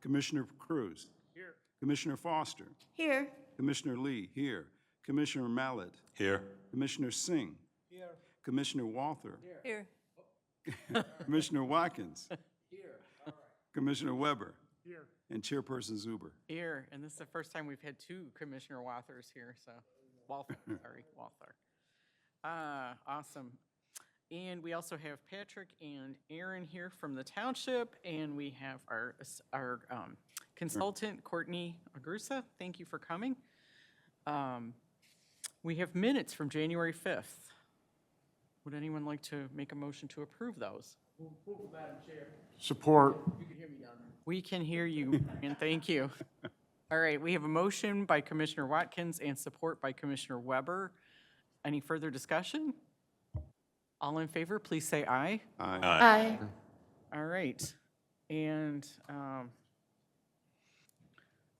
Commissioner Cruz. Here. Commissioner Foster. Here. Commissioner Lee, here. Commissioner Mallet. Here. Commissioner Singh. Here. Commissioner Walther. Here. Commissioner Watkins. Here. All right. Commissioner Weber. Here. And Chairperson Zuber. Here, and this is the first time we've had two Commissioner Walthers here, so, Walther. Awesome. And we also have Patrick and Aaron here from the township, and we have our consultant, Courtney Agrusa. Thank you for coming. We have minutes from January 5th. Would anyone like to make a motion to approve those? Madam Chair. Support. You can hear me down there. We can hear you, and thank you. All right, we have a motion by Commissioner Watkins and support by Commissioner Weber. Any further discussion? All in favor, please say aye. Aye. Aye. All right, and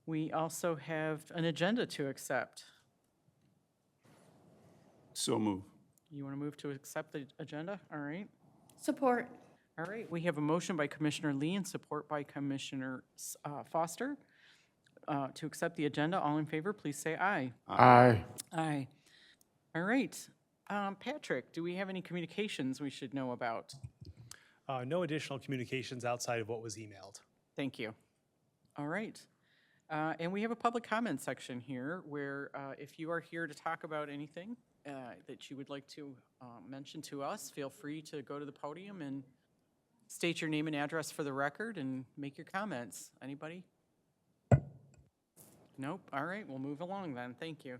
we also have an agenda to accept. So move. You want to move to accept the agenda? All right. Support. All right, we have a motion by Commissioner Lee and support by Commissioner Foster to accept the agenda. All in favor, please say aye. Aye. Aye. All right. Patrick, do we have any communications we should know about? No additional communications outside of what was emailed. Thank you. All right. And we have a public comment section here where if you are here to talk about anything that you would like to mention to us, feel free to go to the podium and state your name and address for the record and make your comments. Anybody? Nope. All right, we'll move along then. Thank you.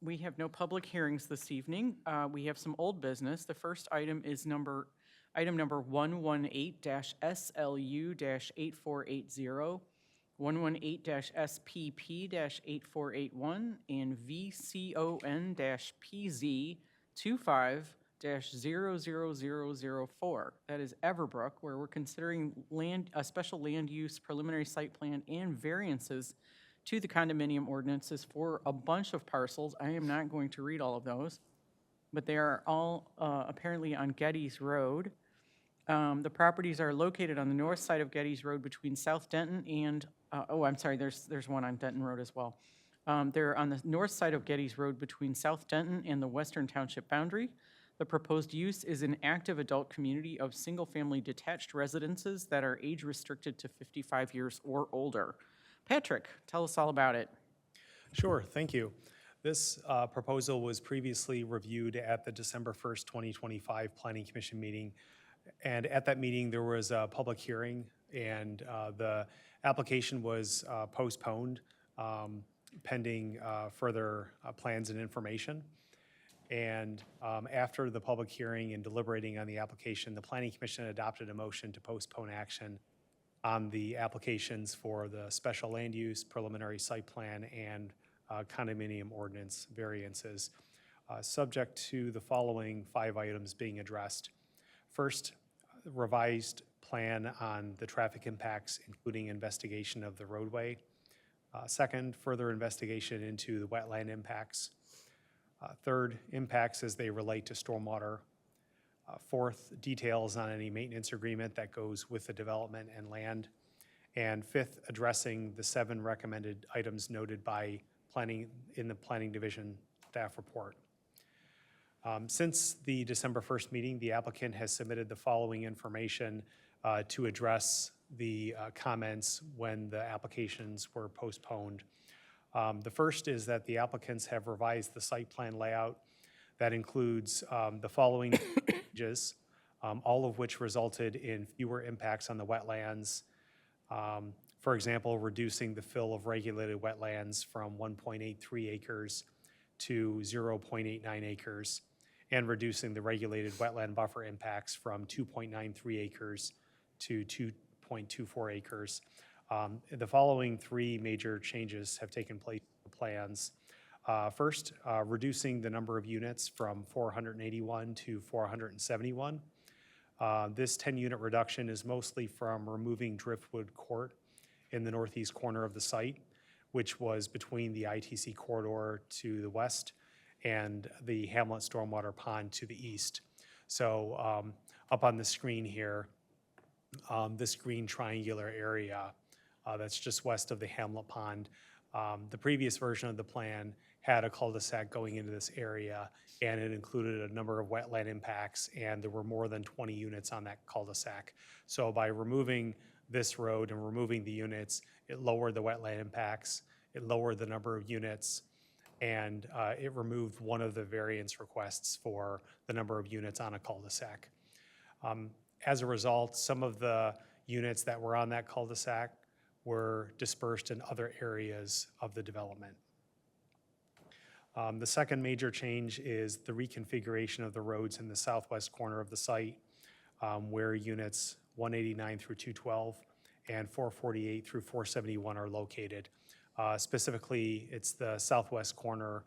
We have no public hearings this evening. We have some old business. The first item is item number 118-SLU-8480, 118-SPP-8481, and VCON-PZ25-00004. That is Everbrook, where we're considering a special land use preliminary site plan and variances to the condominium ordinances for a bunch of parcels. I am not going to read all of those, but they are all apparently on Geddes Road. The properties are located on the north side of Geddes Road between South Denton and, I'm sorry, there's one on Denton Road as well. They're on the north side of Geddes Road between South Denton and the Western Township boundary. The proposed use is an active adult community of single-family detached residences that are age-restricted to 55 years or older. Patrick, tell us all about it. Sure, thank you. This proposal was previously reviewed at the December 1st, 2025 Planning Commission meeting. And at that meeting, there was a public hearing, and the application was postponed pending further plans and information. And after the public hearing and deliberating on the application, the Planning Commission adopted a motion to postpone action on the applications for the special land use, preliminary site plan, and condominium ordinance variances, subject to the following 5 items being addressed. First, revised plan on the traffic impacts, including investigation of the roadway. Second, further investigation into the wetland impacts. Third, impacts as they relate to stormwater. Fourth, details on any maintenance agreement that goes with the development and land. And fifth, addressing the 7 recommended items noted by planning in the Planning Division staff report. Since the December 1st meeting, the applicant has submitted the following information to address the comments when the applications were postponed. The first is that the applicants have revised the site plan layout that includes the following changes, all of which resulted in fewer impacts on the wetlands. For example, reducing the fill of regulated wetlands from 1.83 acres to 0.89 acres, and reducing the regulated wetland buffer impacts from 2.93 acres to 2.24 acres. The following 3 major changes have taken place in the plans. First, reducing the number of units from 481 to 471. This 10-unit reduction is mostly from removing Driftwood Court in the northeast corner of the site, which was between the ITC corridor to the west and the Hamlet Stormwater Pond to the east. So up on the screen here, this green triangular area that's just west of the Hamlet Pond. The previous version of the plan had a cul-de-sac going into this area, and it included a number of wetland impacts, and there were more than 20 units on that cul-de-sac. So by removing this road and removing the units, it lowered the wetland impacts, it lowered the number of units, and it removed one of the variance requests for the number of units on a cul-de-sac. As a result, some of the units that were on that cul-de-sac were dispersed in other areas of the development. The second major change is the reconfiguration of the roads in the southwest corner of the site, where units 189 through 212 and 448 through 471 are located. Specifically, it's the southwest corner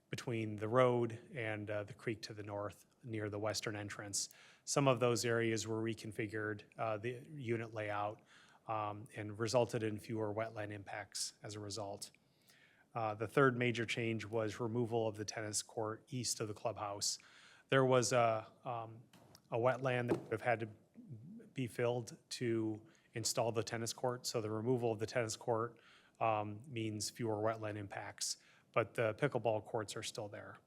between the road and the creek to the north near the western entrance. Some of those areas were reconfigured, the unit layout, and resulted in fewer wetland impacts as a result. The third major change was removal of the tennis court east of the clubhouse. There was a wetland that would have had to be filled to install the tennis court, so the removal of the tennis court means fewer wetland impacts, but the pickleball courts are still there.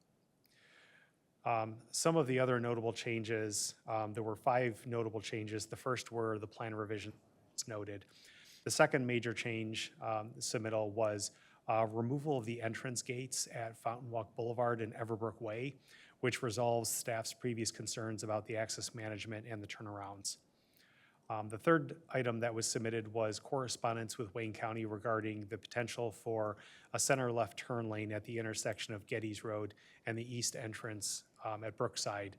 Some of the other notable changes, there were 5 notable changes. The first were the plan revisions noted. The second major change submittal was removal of the entrance gates at Fountain Walk Boulevard and Everbrook Way, which resolves staff's previous concerns about the access management and the turnarounds. The third item that was submitted was correspondence with Wayne County regarding the potential for a center left turn lane at the intersection of Geddes Road and the east entrance at Brookside.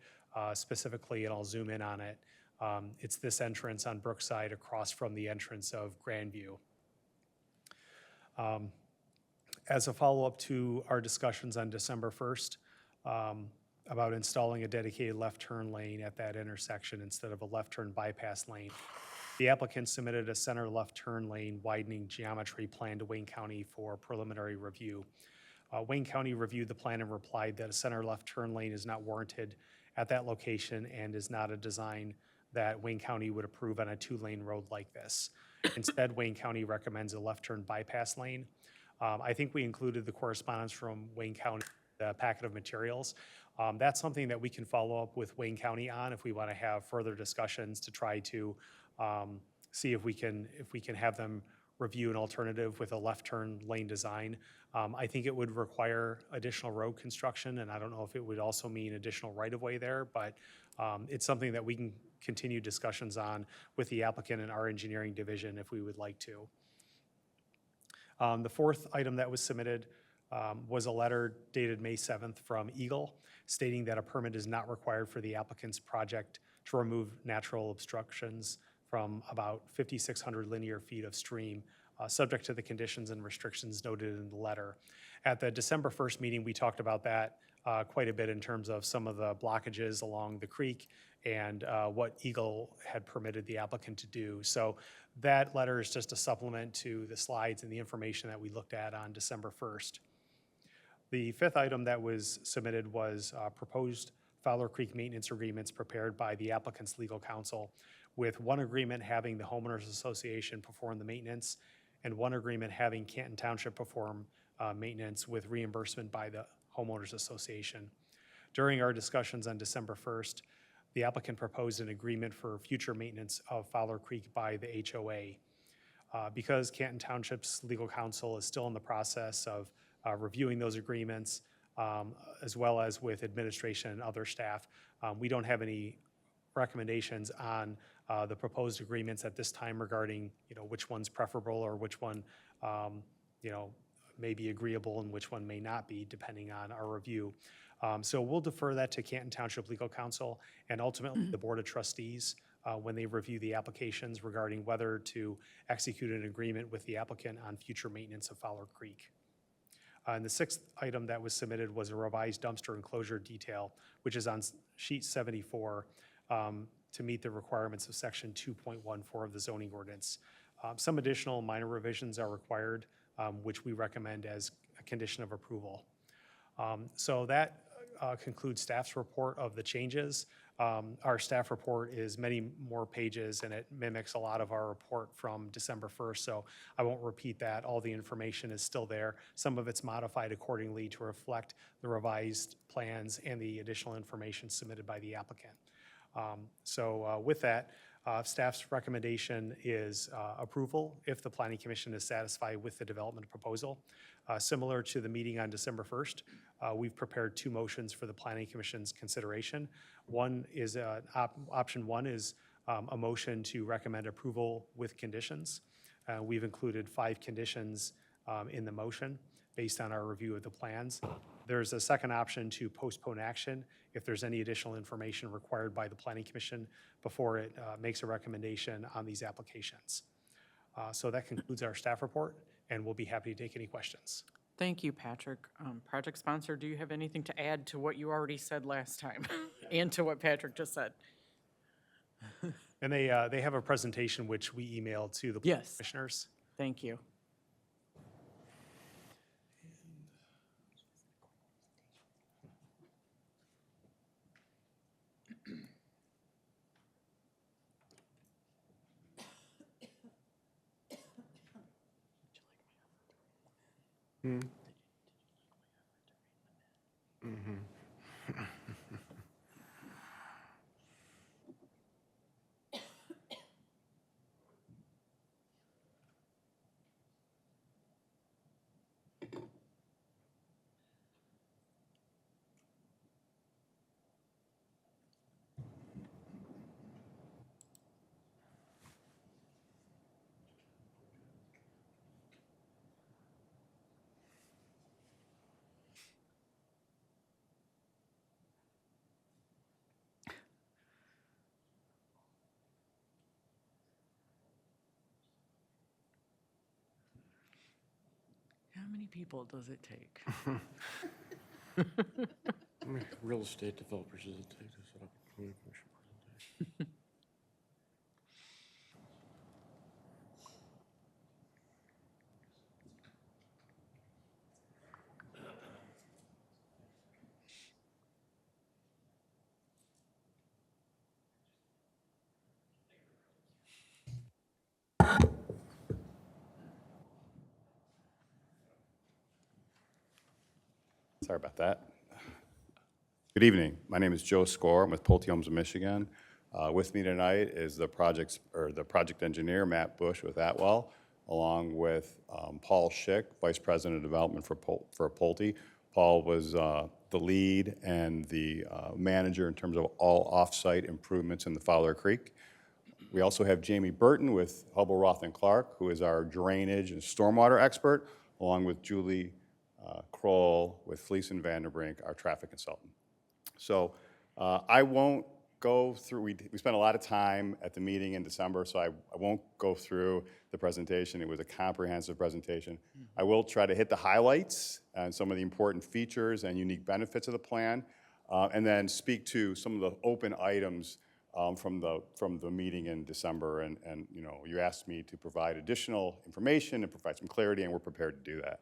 Specifically, and I'll zoom in on it, it's this entrance on Brookside across from the entrance of Grandview. As a follow-up to our discussions on December 1st, about installing a dedicated left turn lane at that intersection instead of a left turn bypass lane. The applicant submitted a center left turn lane widening geometry plan to Wayne County for preliminary review. Wayne County reviewed the plan and replied that a center left turn lane is not warranted at that location and is not a design that Wayne County would approve on a 2-lane road like this. Instead, Wayne County recommends a left turn bypass lane. I think we included the correspondence from Wayne County, the packet of materials. That's something that we can follow up with Wayne County on if we want to have further discussions to try to see if we can have them review an alternative with a left turn lane design. I think it would require additional road construction, and I don't know if it would also mean additional right-of-way there, but it's something that we can continue discussions on with the applicant and our engineering division if we would like to. The fourth item that was submitted was a letter dated May 7th from Eagle stating that a permit is not required for the applicant's project to remove natural obstructions from about 5,600 linear feet of stream, subject to the conditions and restrictions noted in the letter. At the December 1st meeting, we talked about that quite a bit in terms of some of the blockages along the creek and what Eagle had permitted the applicant to do. So that letter is just a supplement to the slides and the information that we looked at on December 1st. The fifth item that was submitted was proposed Fowler Creek maintenance agreements prepared by the applicant's legal counsel, with one agreement having the homeowners association perform the maintenance and one agreement having Canton Township perform maintenance with reimbursement by the homeowners association. During our discussions on December 1st, the applicant proposed an agreement for future maintenance of Fowler Creek by the HOA. Because Canton Township's legal counsel is still in the process of reviewing those agreements, as well as with administration and other staff, we don't have any recommendations on the proposed agreements at this time regarding, which one's preferable or which one, may be agreeable and which one may not be, depending on our review. So we'll defer that to Canton Township Legal Counsel and ultimately the Board of Trustees when they review the applications regarding whether to execute an agreement with the applicant on future maintenance of Fowler Creek. And the sixth item that was submitted was a revised dumpster enclosure detail, which is on sheet 74 to meet the requirements of section 2.14 of the zoning ordinance. Some additional minor revisions are required, which we recommend as a condition of approval. So that concludes staff's report of the changes. Our staff report is many more pages, and it mimics a lot of our report from December 1st, so I won't repeat that. All the information is still there. Some of it's modified accordingly to reflect the revised plans and the additional information submitted by the applicant. With that, staff's recommendation is approval if the Planning Commission is satisfied with the development proposal. Similar to the meeting on December 1st, we've prepared two motions for the Planning Commission's consideration. One is, option one is a motion to recommend approval with conditions. We've included 5 conditions in the motion based on our review of the plans. There's a second option to postpone action if there's any additional information required by the Planning Commission before it makes a recommendation on these applications. So that concludes our staff report, and we'll be happy to take any questions. Thank you, Patrick. Project sponsor, do you have anything to add to what you already said last time and to what Patrick just said? And they have a presentation which we emailed to the Yes. commissioners. Thank you. How many people does it take? How many real estate developers does it take to set up a planning commission presentation? Sorry about that. Good evening. My name is Joe Score. I'm with Pulte Homes of Michigan. With me tonight is the project engineer, Matt Bush with Atwell, along with Paul Schick, Vice President of Development for Pulte. Paul was the lead and the manager in terms of all off-site improvements in the Fowler Creek. We also have Jamie Burton with Hubble, Roth & Clark, who is our drainage and stormwater expert, along with Julie Kroll with Fleece and Vanderbrink, our traffic consultant. So I won't go through, we spent a lot of time at the meeting in December, so I won't go through the presentation. It was a comprehensive presentation. I will try to hit the highlights and some of the important features and unique benefits of the plan, and then speak to some of the open items from the meeting in December. And you know, you asked me to provide additional information and provide some clarity, and we're prepared to do that.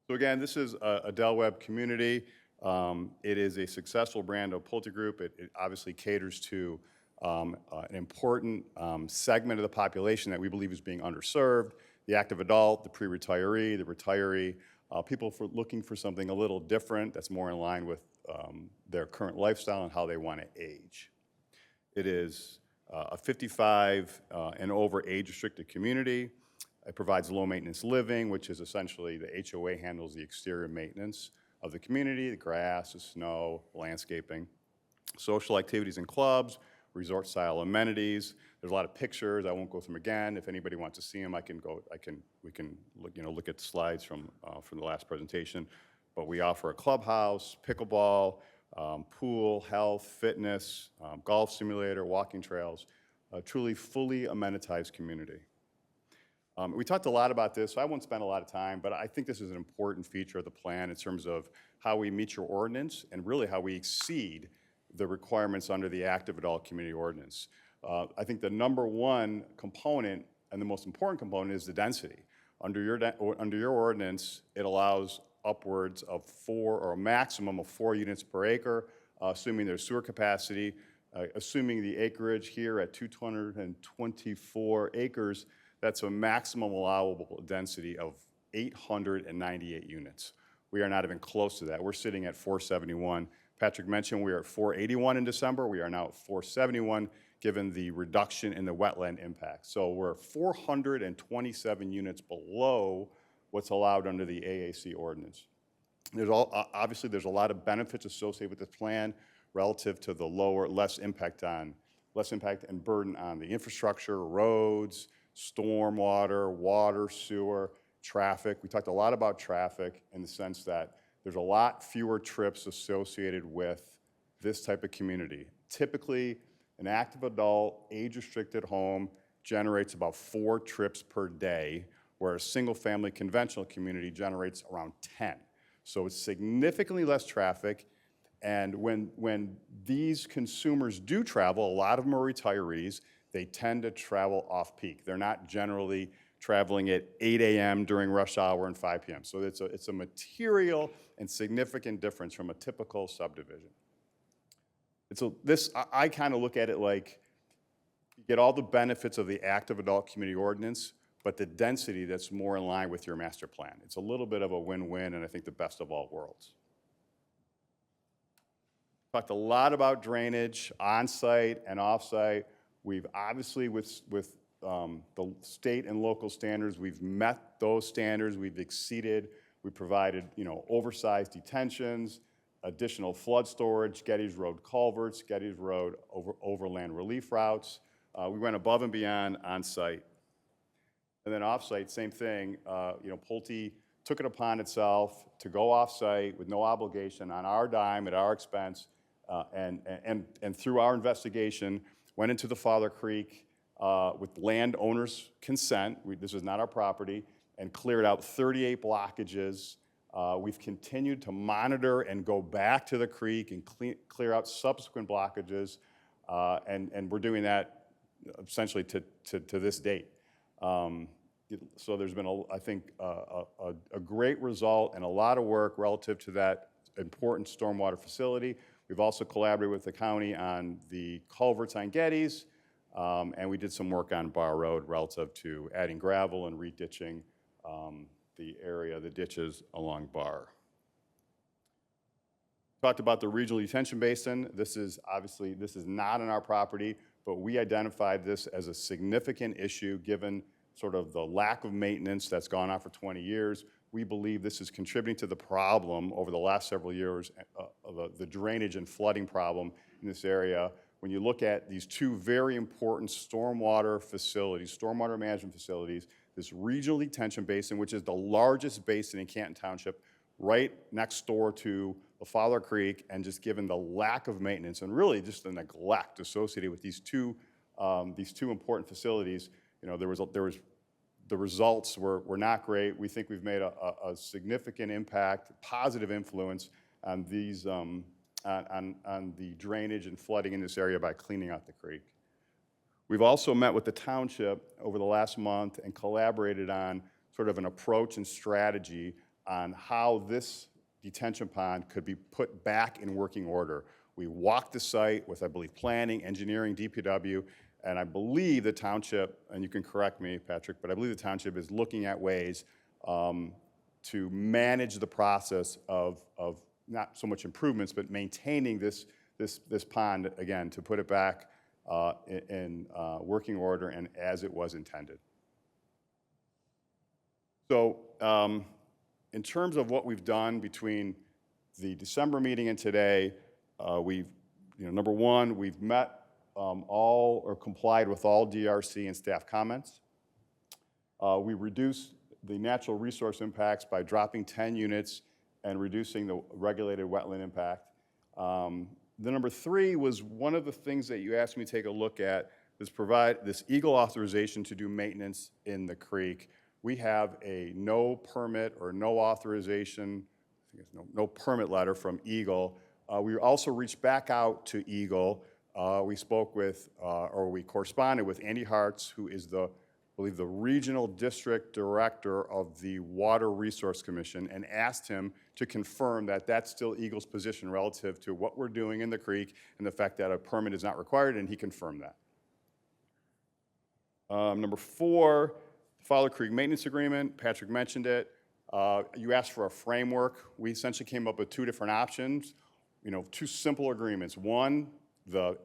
So again, this is a Del Webb community. It is a successful brand of Pulte Group. It obviously caters to an important segment of the population that we believe is being underserved: the active adult, the pre-retiree, the retiree, people looking for something a little different that's more in line with their current lifestyle and how they want to age. It is a 55 and over age-restricted community. It provides low-maintenance living, which is essentially the HOA handles the exterior maintenance of the community, the grass, the snow, landscaping, social activities and clubs, resort-style amenities. There's a lot of pictures. I won't go through them again. If anybody wants to see them, we can look at the slides from the last presentation. But we offer a clubhouse, pickleball, pool, health, fitness, golf simulator, walking trails, a truly fully amenitized community. We talked a lot about this, so I won't spend a lot of time, but I think this is an important feature of the plan in terms of how we meet your ordinance and really how we exceed the requirements under the active adult community ordinance. I think the number one component and the most important component is the density. Under your ordinance, it allows upwards of 4 or a maximum of 4 units per acre, assuming there's sewer capacity. Assuming the acreage here at 224 acres, that's a maximum allowable density of 898 units. We are not even close to that. We're sitting at 471. Patrick mentioned we are at 481 in December. We are now at 471, given the reduction in the wetland impact. So we're 427 units below what's allowed under the AAC ordinance. Obviously, there's a lot of benefits associated with this plan relative to the less impact and burden on the infrastructure, roads, stormwater, water, sewer, traffic. We talked a lot about traffic in the sense that there's a lot fewer trips associated with this type of community. Typically, an active adult, age-restricted home generates about 4 trips per day, where a single-family conventional community generates around 10. So it's significantly less traffic. And when these consumers do travel, a lot of them are retirees, they tend to travel off-peak. They're not generally traveling at 8 a.m. during rush hour and 5 p.m. So it's a material and significant difference from a typical subdivision. I kind of look at it like you get all the benefits of the active adult community ordinance, but the density that's more in line with your master plan. It's a little bit of a win-win, and I think the best of all worlds. Talked a lot about drainage, on-site and off-site. We've obviously, with the state and local standards, we've met those standards. We've exceeded. We provided, oversized detentions, additional flood storage, Getty's Road culverts, Getty's Road overland relief routes. We went above and beyond on-site. And then off-site, same thing. Pulte took it upon itself to go off-site with no obligation on our dime at our expense. And through our investigation, went into the Father Creek with landowners' consent. This is not our property, and cleared out 38 blockages. We've continued to monitor and go back to the creek and clear out subsequent blockages, and we're doing that essentially to this date. So there's been, I think, a great result and a lot of work relative to that important stormwater facility. We've also collaborated with the county on the culverts on Getty's, and we did some work on Bar Road relative to adding gravel and re-ditching the ditches along Bar. Talked about the regional detention basin. This is not on our property, but we identified this as a significant issue given sort of the lack of maintenance that's gone on for 20 years. We believe this is contributing to the problem over the last several years of the drainage and flooding problem in this area. When you look at these two very important stormwater facilities, stormwater management facilities, this regional detention basin, which is the largest basin in Canton Township, right next door to the Father Creek, and just given the lack of maintenance and really just the neglect associated with these two important facilities, the results were not great. We think we've made a significant impact, positive influence on these on the drainage and flooding in this area by cleaning out the creek. We've also met with the township over the last month and collaborated on sort of an approach and strategy on how this detention pond could be put back in working order. We walked the site with, I believe, planning, engineering, DPW, and I believe the township, and you can correct me, Patrick, but I believe the township is looking at ways to manage the process of not so much improvements, but maintaining this pond, again, to put it back in working order and as it was intended. So in terms of what we've done between the December meeting and today, number one, we've met all or complied with all DRC and staff comments. We reduced the natural resource impacts by dropping 10 units and reducing the regulated wetland impact. The number three was one of the things that you asked me to take a look at is provide this EGLE authorization to do maintenance in the creek. We have a no permit or no authorization, I think it's no permit letter from EGLE. We also reached back out to EGLE. We spoke with, or we corresponded with Andy Hartz, who is the believe, the regional district director of the Water Resource Commission and asked him to confirm that that's still Eagle's position relative to what we're doing in the creek and the fact that a permit is not required, and he confirmed that. Number 4, Fowler Creek Maintenance Agreement. Patrick mentioned it. You asked for a framework. We essentially came up with 2 different options, 2 simple agreements. One, the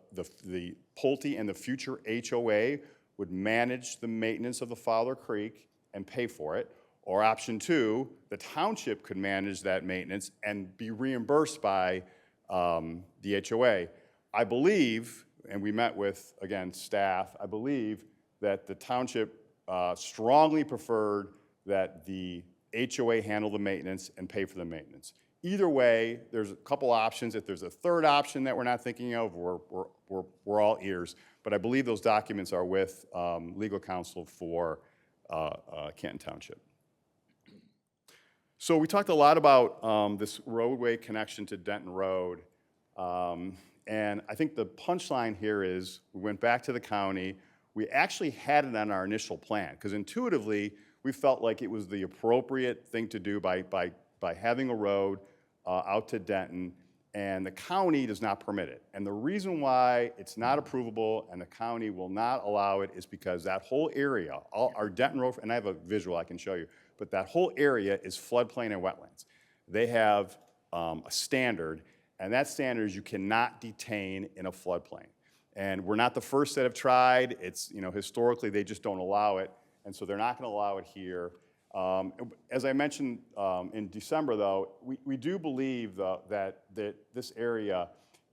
Pulte and the future HOA would manage the maintenance of the Fowler Creek and pay for it. Or option 2, the township could manage that maintenance and be reimbursed by the HOA. I believe, and we met with, again, staff, I believe that the township strongly preferred that the HOA handle the maintenance and pay for the maintenance. Either way, there's a couple options. If there's a third option that we're not thinking of, we're all ears. But I believe those documents are with legal counsel for Canton Township. So we talked a lot about this roadway connection to Denton Road. And I think the punchline here is we went back to the county. We actually had it on our initial plan because intuitively we felt like it was the appropriate thing to do by having a road out to Denton, and the county does not permit it. And the reason why it's not approvable and the county will not allow it is because that whole area, our Denton Road, and I have a visual I can show you, but that whole area is floodplain and wetlands. They have a standard, and that standard is you cannot detain in a floodplain. And we're not the first that have tried. It's, historically they just don't allow it, and so they're not going to allow it here. As I mentioned in December, though, we do believe that this area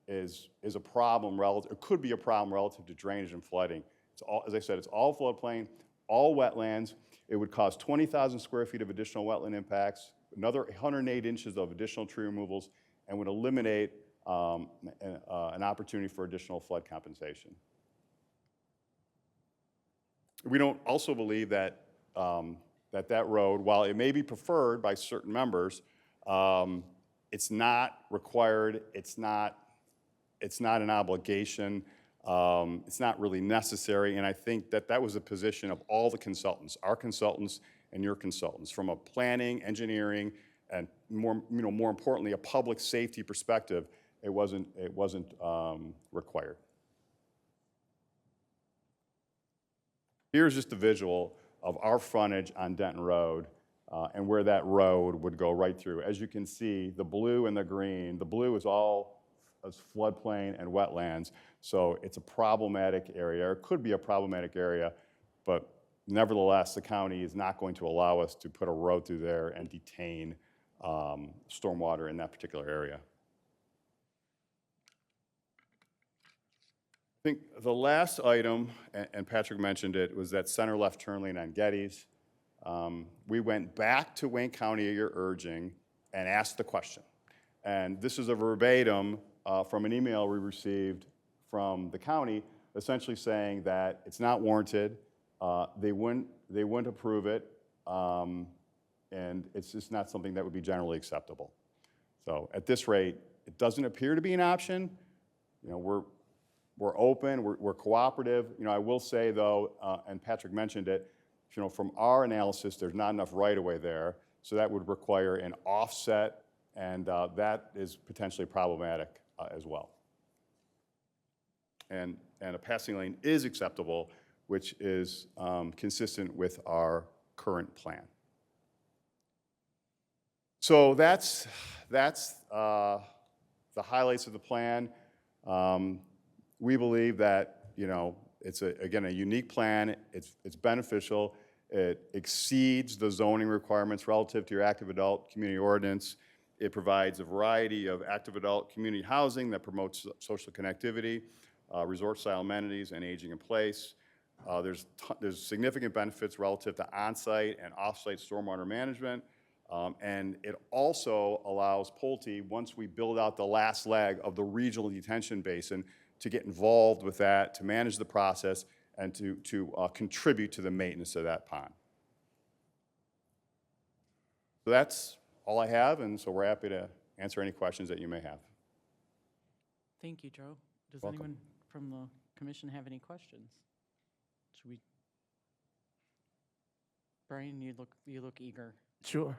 is a problem relative, it could be a problem relative to drainage and flooding. It's all, as I said, it's all floodplain, all wetlands. It would cause 20,000 square feet of additional wetland impacts, another 108 inches of additional tree removals, and would eliminate an opportunity for additional flood compensation. We don't also believe that that road, while it may be preferred by certain members, it's not required, it's not an obligation, it's not really necessary, and I think that was a position of all the consultants, our consultants and your consultants, from a planning, engineering, and more importantly, a public safety perspective. It wasn't required. Here's just a visual of our frontage on Denton Road and where that road would go right through. As you can see, the blue and the green, the blue is all floodplain and wetlands, so it's a problematic area, or it could be a problematic area, but nevertheless, the county is not going to allow us to put a road through there and detain stormwater in that particular area. I think the last item, and Patrick mentioned it, was that center left turn lane on Geddes. We went back to Wayne County at your urging and asked the question. And this is a verbatim from an email we received from the county, essentially saying that it's not warranted, they wouldn't approve it, and it's just not something that would be generally acceptable. So at this rate, it doesn't appear to be an option. We're open, we're cooperative. I will say though, and Patrick mentioned it, from our analysis, there's not enough right-of-way there, so that would require an offset, and that is potentially problematic as well. And a passing lane is acceptable, which is consistent with our current plan. So that's the highlights of the plan. We believe that, it's again a unique plan. It's beneficial. It exceeds the zoning requirements relative to your active adult community ordinance. It provides a variety of active adult community housing that promotes social connectivity, resort-style amenities, and aging in place. There's significant benefits relative to on-site and off-site stormwater management. And it also allows Pulte, once we build out the last leg of the regional detention basin, to get involved with that, to manage the process, and to contribute to the maintenance of that pond. So that's all I have, and so we're happy to answer any questions that you may have. Thank you, Joe. Does Welcome. anyone from the commission have any questions? Should we? Brian, you look eager. Sure.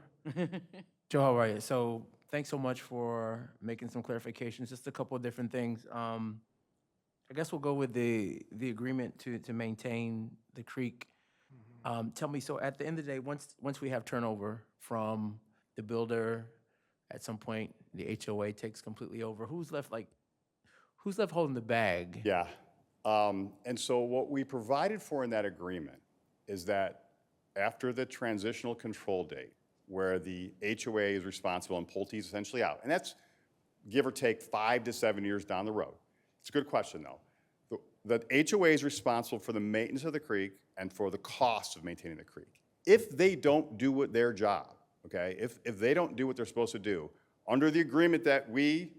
Joe, how are you? So thanks so much for making some clarifications, just a couple of different things. I guess we'll go with the agreement to maintain the creek. Tell me, so at the end of the day, once we have turnover from the builder, at some point, the HOA takes completely over, who's left holding the bag? Yeah. And so what we provided for in that agreement is that after the transitional control date, where the HOA is responsible and Pulte's essentially out, and that's give or take 5 to 7 years down the road. It's a good question, though. The HOA is responsible for the maintenance of the creek and for the cost of maintaining the creek. If they don't do their job, okay, if they don't do what they're supposed to do, under the agreement that we,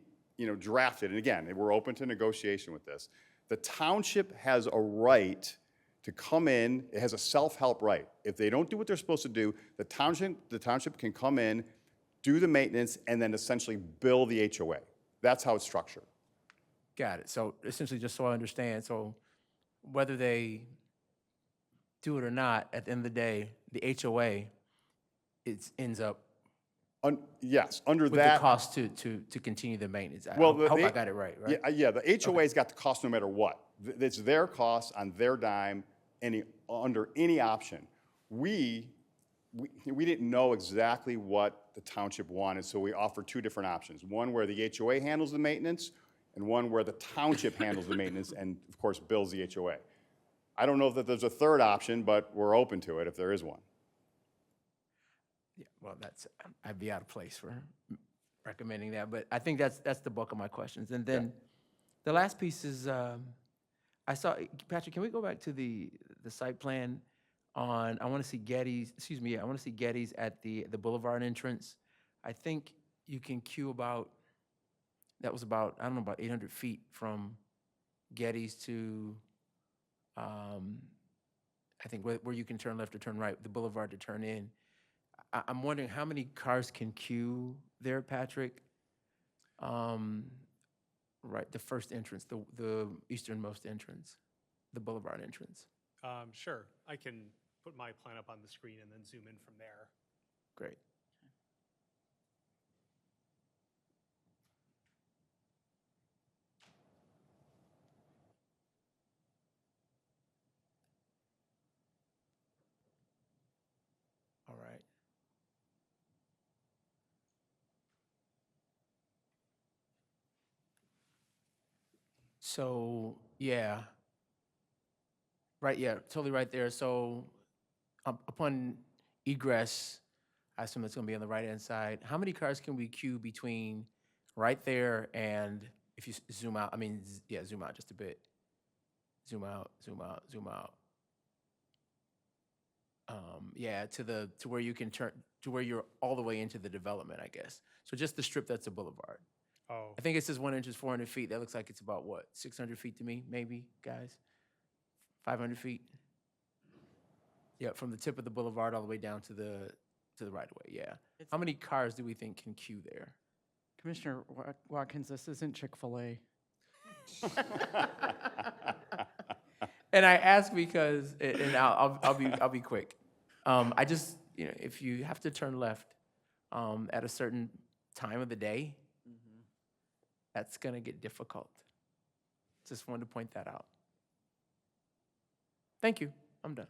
drafted, and again, we're open to negotiation with this, the township has a right to come in, it has a self-help right. If they don't do what they're supposed to do, the township can come in, do the maintenance, and then essentially bill the HOA. That's how it's structured. Got it. So essentially, just so I understand, so whether they do it or not, at the end of the day, the HOA, ends up Yes, under with that. the cost to continue the maintenance. I Well, hope I got it right, right? Yeah, the HOA's got the cost no matter what. It's their cost on their dime, under any option. We didn't know exactly what the township wanted, so we offered 2 different options. One where the HOA handles the maintenance, and one where the township handles the maintenance and, of course, bills the HOA. I don't know that there's a third option, but we're open to it if there is one. Yeah, well, I'd be out of place for recommending that, but I think that's the bulk of my questions. And then the last piece is, I saw, Patrick, can we go back to the site plan on, I want to see Getty's at the boulevard entrance. I think you can queue about 800 feet from Getty's to, I think where you can turn left or turn right, the boulevard to turn in. I'm wondering how many cars can queue there, Patrick? Right, the first entrance, the easternmost entrance, the boulevard entrance. Sure, I can put my plan up on the screen and then zoom in from there. Great. All right. So, yeah. Right, yeah, totally right there. So upon egress, I assume it's gonna be on the right-hand side. How many cars can we queue between right there and, if you zoom out, zoom out just a bit. Zoom out, zoom out, zoom out. Yeah, to where you can turn, to where you're all the way into the development, I guess. So just the strip that's a boulevard. Oh, I think it says 1 inch is 400 feet. That looks like it's about what, 600 feet to me, maybe, guys? 500 feet? Yeah, from the tip of the boulevard all the way down to the right of way, yeah. How many cars do we think can queue there? Commissioner Watkins, this isn't Chick-fil-A. And I ask because, and I'll be quick. I just, if you have to turn left at a certain time of the day, that's gonna get difficult. Just wanted to point that out. Thank you, I'm done.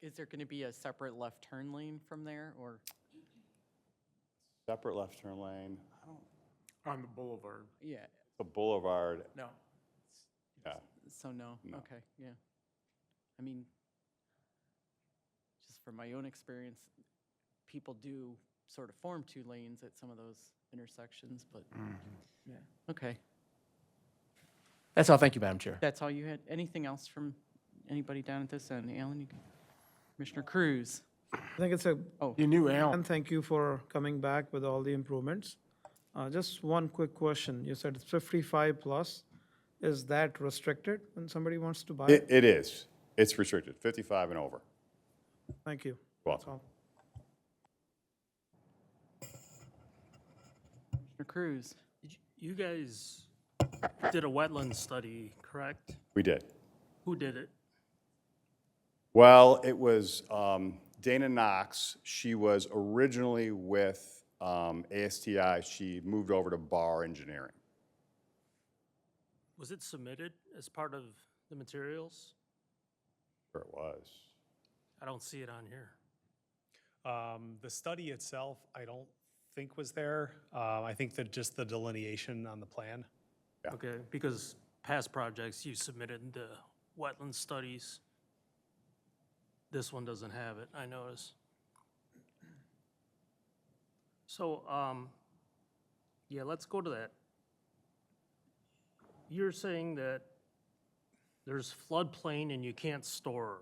Is there gonna be a separate left turn lane from there, or? Separate left turn lane, On the boulevard. Yeah, the boulevard, No. yeah. so no, No. okay, yeah. I mean, just from my own experience, people do sort of form 2 lanes at some of those intersections, but, yeah, okay. That's all, thank you, Madam Chair. That's all you had? Anything else from anybody down at this end? Alan, you can, Commissioner Cruz? I think it's a, You knew Al. and thank you for coming back with all the improvements. Just one quick question. You said it's 55 plus. Is that restricted when somebody wants to buy it? It is. It's restricted, 55 and over. Thank you. Welcome. That's all. Commissioner Cruz? You guys did a wetland study, correct? We did. Who did it? Well, it was Dana Knox, she was originally with ASTI. She moved over to Bar Engineering. Was it submitted as part of the materials? Sure it was. I don't see it on here. The study itself, I don't think was there. I think that just the delineation on the plan. Yeah. Okay, because past projects, you submitted the wetland studies. This one doesn't have it, I notice. So, yeah, let's go to that. You're saying that there's floodplain and you can't store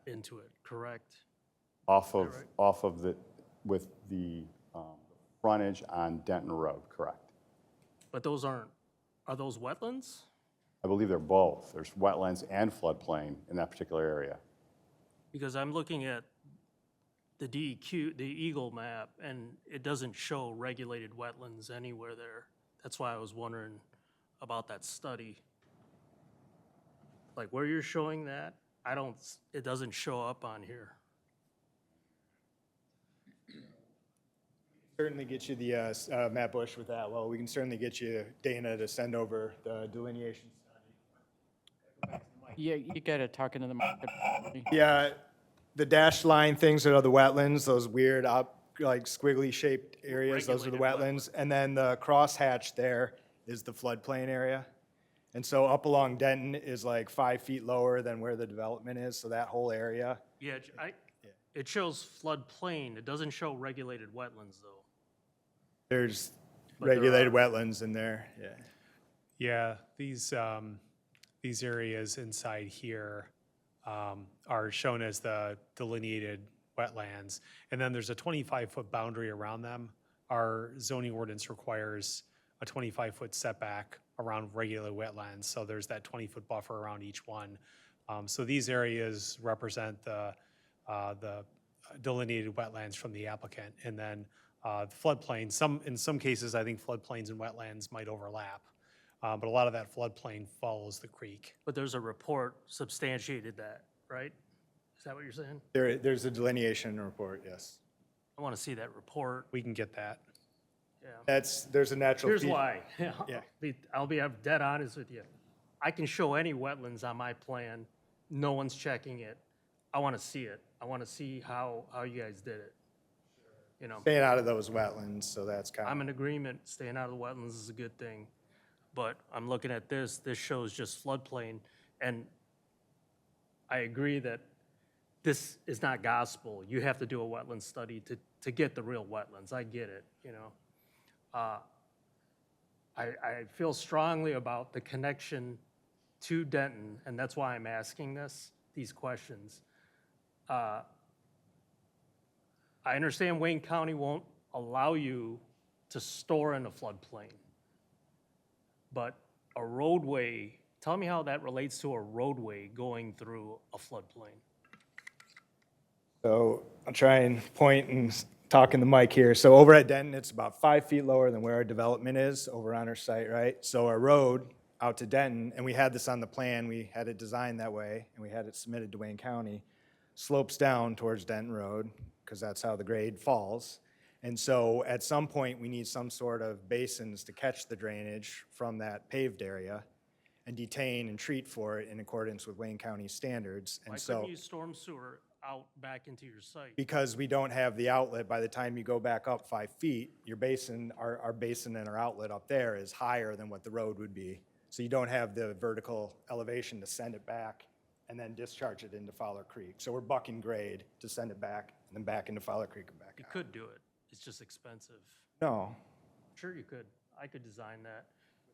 into it, correct? Off of the, with the frontage on Denton Road, correct. But those aren't, are those wetlands? I believe they're both. There's wetlands and floodplain in that particular area. Because I'm looking at the DEQ, the Eagle map, and it doesn't show regulated wetlands anywhere there. That's why I was wondering about that study. Like where you're showing that, it doesn't show up on here. Certainly get you the, Matt Bush with that. Well, we can certainly get you Dana to send over the delineation study. Yeah, you gotta talk into the mic. Yeah, the dashed line things that are the wetlands, those weird like squiggly shaped areas, those are the Regulated wetlands. And then the crosshatch there is the floodplain area. And so up along Denton is like 5 feet lower than where the development is, so that whole area. Yeah, it shows floodplain. It doesn't show regulated wetlands though. There's But there regulated are. wetlands in there, yeah. Yeah, these areas inside here are shown as the delineated wetlands. And then there's a 25-foot boundary around them. Our zoning ordinance requires a 25-foot setback around regulated wetlands. So there's that 20-foot buffer around each one. So these areas represent the delineated wetlands from the applicant. And then the floodplain, in some cases, I think floodplains and wetlands might overlap. But a lot of that floodplain follows the creek. But there's a report substantiated that, right? Is that what you're saying? There's a delineation report, yes. I want to see that report. We can get that. Yeah. There's a natural. Here's feat- why. Yeah. I'll be dead honest with you. I can show any wetlands on my plan. No one's checking it. I want to see it. I want to see how you guys did it. You know, Staying out of those wetlands, so that's kind of. I'm in agreement. Staying out of the wetlands is a good thing. But I'm looking at this. This shows just floodplain. And I agree that this is not gospel. You have to do a wetland study to get the real wetlands. I get it, you know. I feel strongly about the connection to Denton, and that's why I'm asking these questions. I understand Wayne County won't allow you to store in a floodplain, but a roadway, tell me how that relates to a roadway going through a floodplain. So I'll try and point and talk in the mic here. So over at Denton, it's about 5 feet lower than where our development is over on our site, right? So our road out to Denton, and we had this on the plan, we had it designed that way, and we had it submitted to Wayne County, slopes down towards Denton Road, because that's how the grade falls. And so at some point, we need some sort of basins to catch the drainage from that paved area and detain and treat for it in accordance with Wayne County standards. Why And so, couldn't you storm sewer out back into your site? because we don't have the outlet, by the time you go back up 5 feet, your basin, our basin and our outlet up there is higher than what the road would be. So you don't have the vertical elevation to send it back and then discharge it into Fowler Creek. So we're bucking grade to send it back and then back into Fowler Creek and back You out. could do it. It's just expensive. No, Sure you could. I could design that.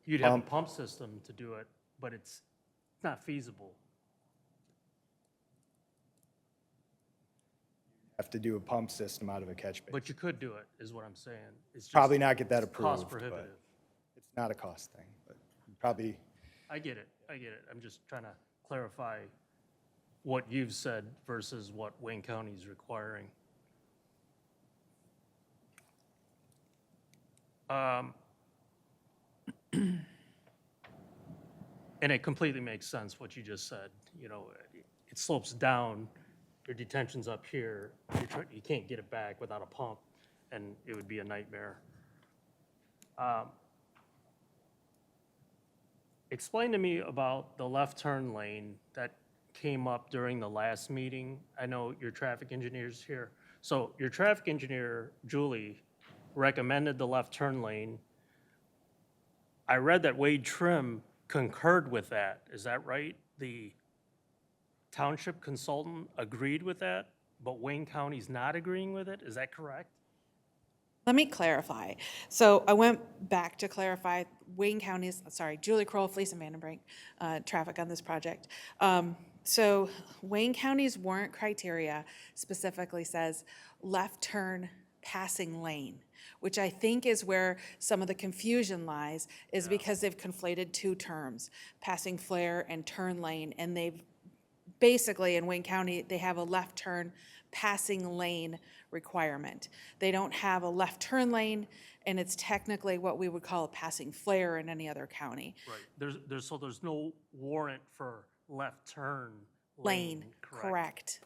You'd have a pump system to do it, but it's not feasible. have to do a pump system out of a catch basin. But you could do it, is what I'm saying. It's just Probably not get that it's approved, cost but prohibitive. it's not a cost thing, but probably, I get it. I'm just trying to clarify what you've said versus what Wayne County is requiring. And it completely makes sense what you just said. You know, it slopes down your detention's up here, you can't get it back without a pump, and it would be a nightmare. Explain to me about the left turn lane that came up during the last meeting. I know your traffic engineer's here. So your traffic engineer, Julie, recommended the left turn lane. I read that Wade Trim concurred with that. Is that right? The township consultant agreed with that, but Wayne County's not agreeing with it? Is that correct? Let me clarify. So I went back to clarify Wayne County's, sorry, Julie Kroll, Fleece and Vandenbrink, traffic on this project. So Wayne County's warrant criteria specifically says left turn passing lane, which I think is where some of the confusion lies, is because they've conflated two terms, passing flare and turn lane, and they've basically in Wayne County, they have a left turn passing lane requirement. They don't have a left turn lane, and it's technically what we would call a passing flare in any other county. Right. There's no warrant for left turn Lane, correct? correct.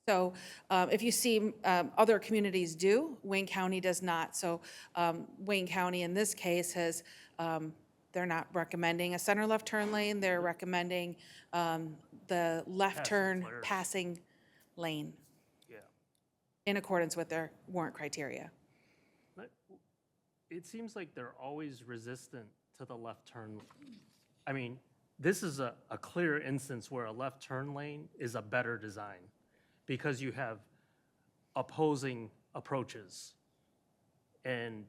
So if you see other communities do, Wayne County does not. So Wayne County in this case has, they're not recommending a center left turn lane. They're recommending the left Passing turn flares. passing lane Yeah. in accordance with their warrant criteria. But it seems like they're always resistant to the left turn. I mean, this is a clear instance where a left turn lane is a better design because you have opposing approaches. And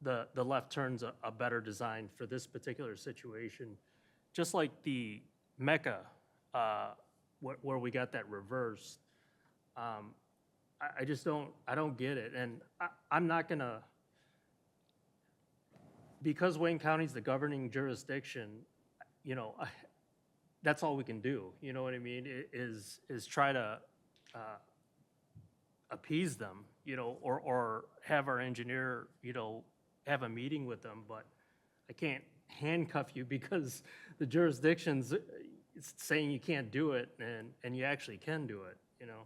the left turn's a better design for this particular situation. Just like the Mecca, where we got that reversed, I just don't get it. And I'm not gonna, because Wayne County's the governing jurisdiction, you know, that's all we can do, you know what I mean, is try to appease them, you know, or have our engineer, you know, have a meeting with them, but I can't handcuff you because the jurisdiction's saying you can't do it, and you actually can do it, you know?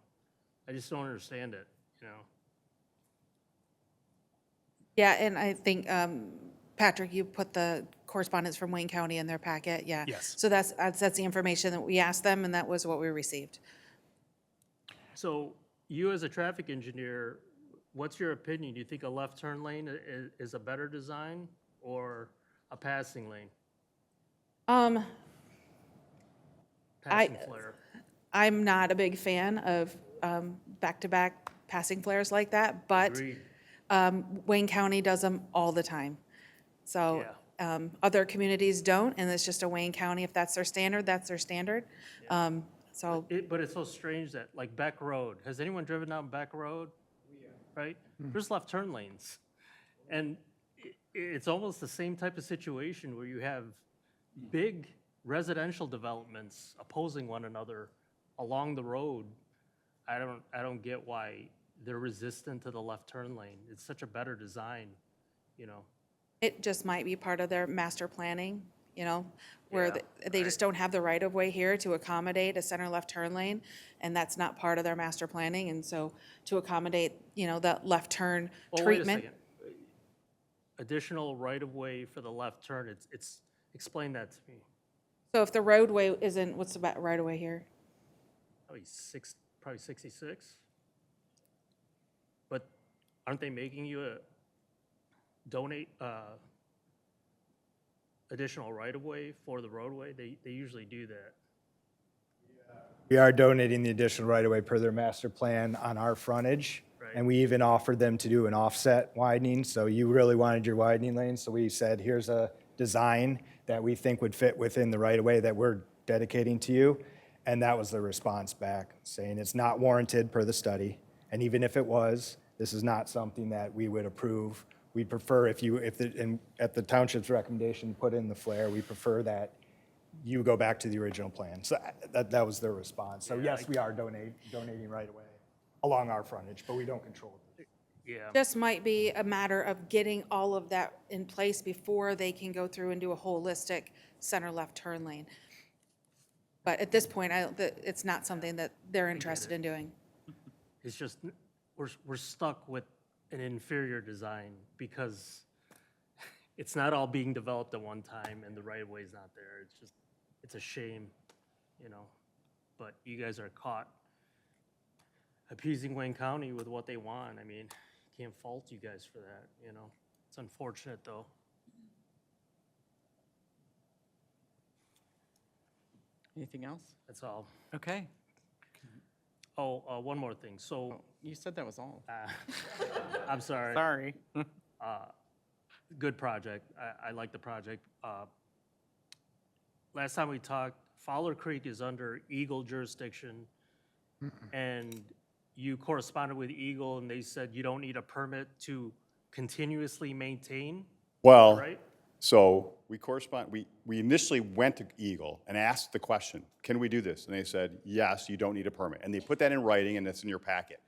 I just don't understand it, you know? Yeah, and I think, Patrick, you put the correspondence from Wayne County in their packet, yeah. Yes. So that's the information that we asked them, and that was what we received. So you as a traffic engineer, what's your opinion? Do you think a left turn lane is a better design or a passing lane? Passing flare. I'm not a big fan of back-to-back passing flares like that, but Agreed. Wayne County does them all the time. So other communities don't, and it's just a Wayne County, if that's their standard, that's their standard. So, But it's so strange that, like Beck Road, has anyone driven down Beck Road? Right? There's left turn lanes. And it's almost the same type of situation where you have big residential developments opposing one another along the road. I don't get why they're resistant to the left turn lane. It's such a better design, you know? it just might be part of their master planning, you know, where Yeah, they just don't have the right-of-way here to accommodate a center left turn lane, and that's not part of their master planning, and so to accommodate, you know, that left turn Well, wait a treatment. second. Additional right-of-way for the left turn, it's, explain that to me. So if the roadway isn't, what's the right-of-way here? Probably 66? But aren't they making you donate additional right-of-way for the roadway? They usually do that. We are donating the additional right-of-way per their master plan on our frontage. Right. And we even offered them to do an offset widening, so you really wanted your widening lane, so we said, here's a design that we think would fit within the right-of-way that we're dedicating to you. And that was the response back, saying it's not warranted per the study. And even if it was, this is not something that we would approve. We'd prefer at the township's recommendation, put in the flare, we prefer that you go back to the original plan. So that was their response. So yes, we are donating right away along our frontage, but we don't control it. Yeah. Just might be a matter of getting all of that in place before they can go through and do a holistic center left turn lane. But at this point, it's not something that they're interested in doing. It's just, we're stuck with an inferior design because it's not all being developed at one time and the right-of-way's not there. It's just, it's a shame, you know? But you guys are caught appeasing Wayne County with what they want. I mean, can't fault you guys for that, you know? It's unfortunate, though. Anything else? That's all. Okay. Oh, one more thing. So, You said that was all. I'm sorry. Sorry. Good project. I like the project. Last time we talked, Fowler Creek is under Eagle jurisdiction, and you corresponded with Eagle, and they said you don't need a permit to continuously maintain, Well, right? so we initially went to Eagle and asked the question, can we do this? And they said, yes, you don't need a permit. And they put that in writing, and that's in your packet.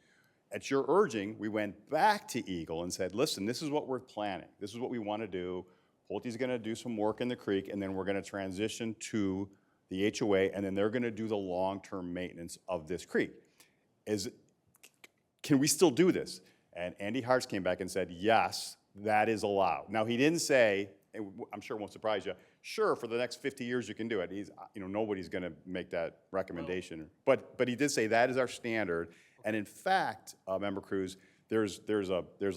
At your urging, we went back to Eagle and said, listen, this is what we're planning. This is what we want to do. Pulte's going to do some work in the creek, and then we're going to transition to the HOA, and then they're going to do the long-term maintenance of this creek. Can we still do this? And Andy Hartz came back and said, yes, that is allowed. Now, he didn't say, I'm sure it won't surprise you, sure, for the next 50 years you can do it. Nobody's going to make that recommendation. But he did say that is our standard. And in fact, Member Cruz, there's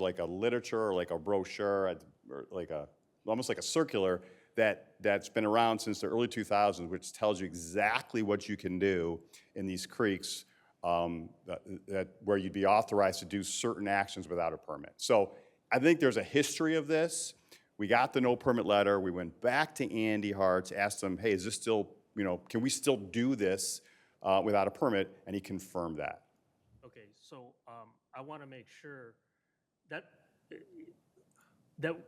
like a literature or like a brochure, or like almost like a circular that's been around since the early 2000s, which tells you exactly what you can do in these creeks where you'd be authorized to do certain actions without a permit. So I think there's a history of this. We got the no permit letter. We went back to Andy Hartz, asked him, hey, is this still, can we still do this without a permit? And he confirmed that. Okay, so I want to make sure that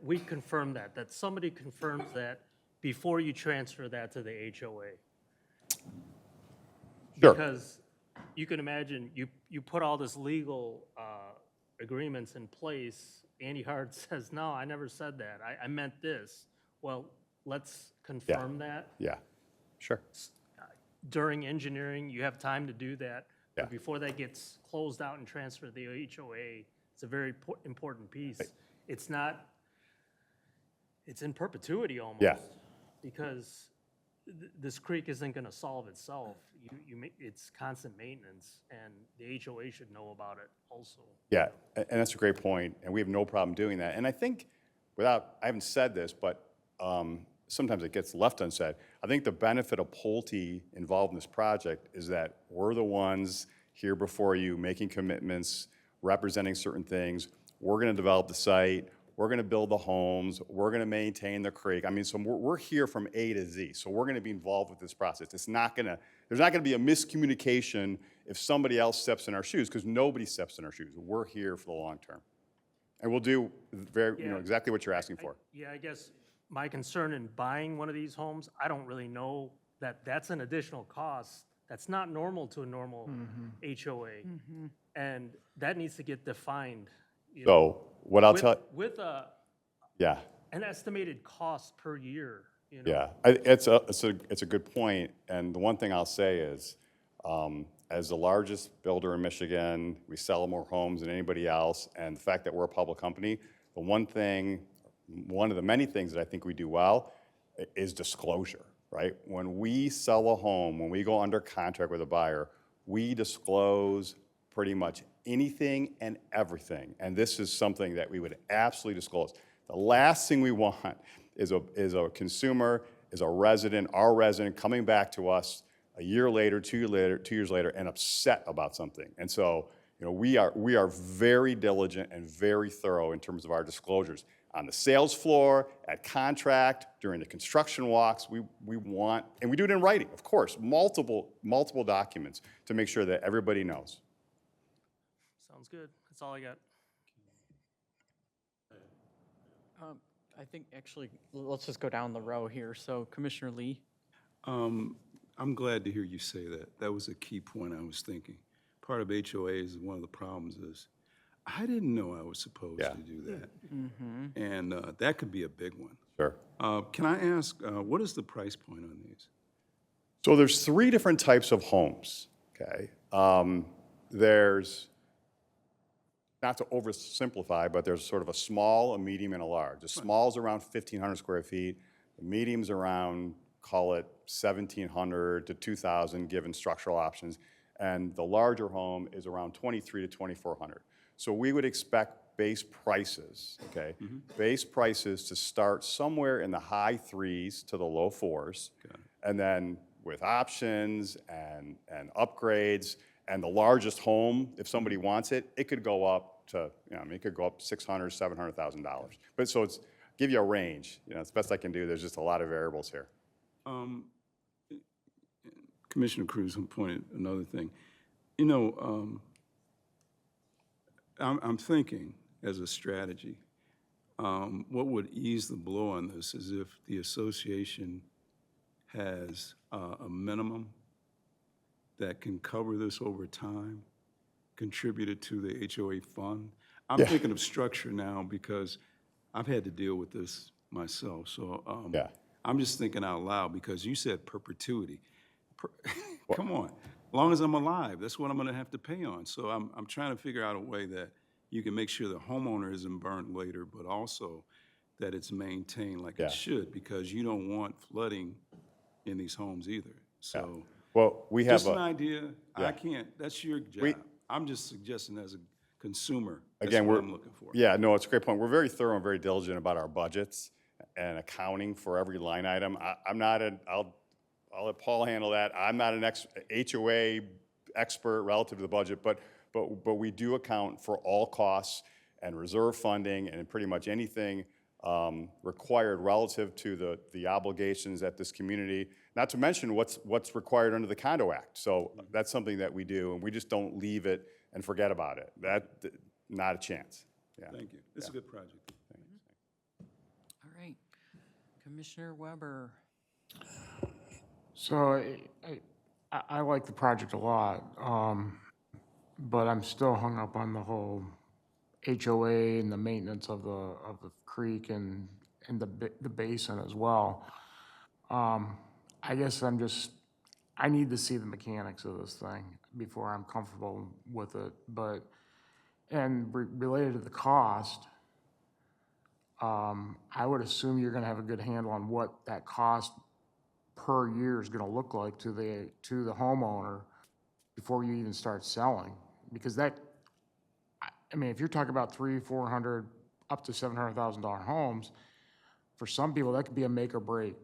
we confirm that somebody confirms that before you transfer that to the HOA. Sure. Because you can imagine, you put all this legal agreements in place. Andy Hart says, no, I never said that. I meant this. Well, let's confirm that. Yeah, sure. During engineering, you have time to do that. Yeah. But before that gets closed out and transferred to the HOA, it's a very important piece. It's not, it's in perpetuity almost. Yeah. Because this creek isn't going to solve itself. It's constant maintenance, and the HOA should know about it also. Yeah, and that's a great point, and we have no problem doing that. And I think, I haven't said this, but sometimes it gets left unsaid. I think the benefit of Pulte involved in this project is that we're the ones here before you making commitments, representing certain things. We're going to develop the site. We're going to build the homes. We're going to maintain the creek. I mean, so we're here from A to Z. So we're going to be involved with this process. There's not going to be a miscommunication if somebody else steps in our shoes, because nobody steps in our shoes. We're here for the long term. And we'll do exactly what you're asking for. Yeah, I guess my concern in buying one of these homes, I don't really know that that's an additional cost. That's not normal to a normal HOA. And that needs to get defined. So what I'll tell, With yeah. an estimated cost per year, Yeah, it's a good point, and the one thing I'll say is, as the largest builder in Michigan, we sell more homes than anybody else, and the fact that we're a public company, one of the many things that I think we do well is disclosure, right? When we sell a home, when we go under contract with a buyer, we disclose pretty much anything and everything, and this is something that we would absolutely disclose. The last thing we want is a consumer, is a resident, our resident, coming back to us a year later, 2 years later, and upset about something. And so, we are very diligent and very thorough in terms of our disclosures. On the sales floor, at contract, during the construction walks, we want, and we do it in writing, of course, multiple documents to make sure that everybody knows. sounds good. That's all I got. I think actually, let's just go down the row here. So Commissioner Lee? I'm glad to hear you say that. That was a key point I was thinking. Part of HOAs, one of the problems is, I didn't know I was supposed to do that. And that could be a big one. Sure. Can I ask, what is the price point on these? So there's three different types of homes, okay? There's, not to oversimplify, but there's sort of a small, a medium, and a large. The small is around 1,500 square feet. The medium's around, call it 1,700 to 2,000, given structural options. And the larger home is around 2,300 to 2,400. So we would expect base prices, okay? Base prices to start somewhere in the high threes to the low fours. And then with options and upgrades, and the largest home, if somebody wants it, it could go up to, it could go up $600,000, $700,000. But so it's, give you a range, it's the best I can do. There's just a lot of variables here. Commissioner Cruz pointed another thing. I'm thinking as a strategy, what would ease the blow on this is if the association has a minimum that can cover this over time, contributed to the HOA fund. I'm thinking of structure now because I've had to deal with this myself. So I'm just thinking out loud because you said perpetuity. Come on, as long as I'm alive, that's what I'm gonna have to pay on. So I'm trying to figure out a way that you can make sure the homeowner isn't burnt later, but also that it's maintained like it should, because you don't want flooding in these homes either. So. Well, we have Just an idea. I can't, that's your job. I'm just suggesting as a consumer, that's Again, what I'm looking for. Yeah, no, it's a great point. We're very thorough and very diligent about our budgets and accounting for every line item. I'm not I'll let Paul handle that. I'm not an HOA expert relative to the budget, but we do account for all costs and reserve funding and pretty much anything required relative to the obligations at this community, not to mention what's required under the Condo Act. So that's something that we do, and we just don't leave it and forget about it. Not a chance. Yeah. Thank you. This is a good project. All right. Commissioner Weber. So I like the project a lot, but I'm still hung up on the whole HOA and the maintenance of the creek and the basin as well. I guess I need to see the mechanics of this thing before I'm comfortable with it. But, related to the cost, I would assume you're gonna have a good handle on what that cost per year is gonna look like to the homeowner before you even start selling. Because if you're talking about $300,000, $400,000, up to $700,000 homes, for some people, that could be a make or break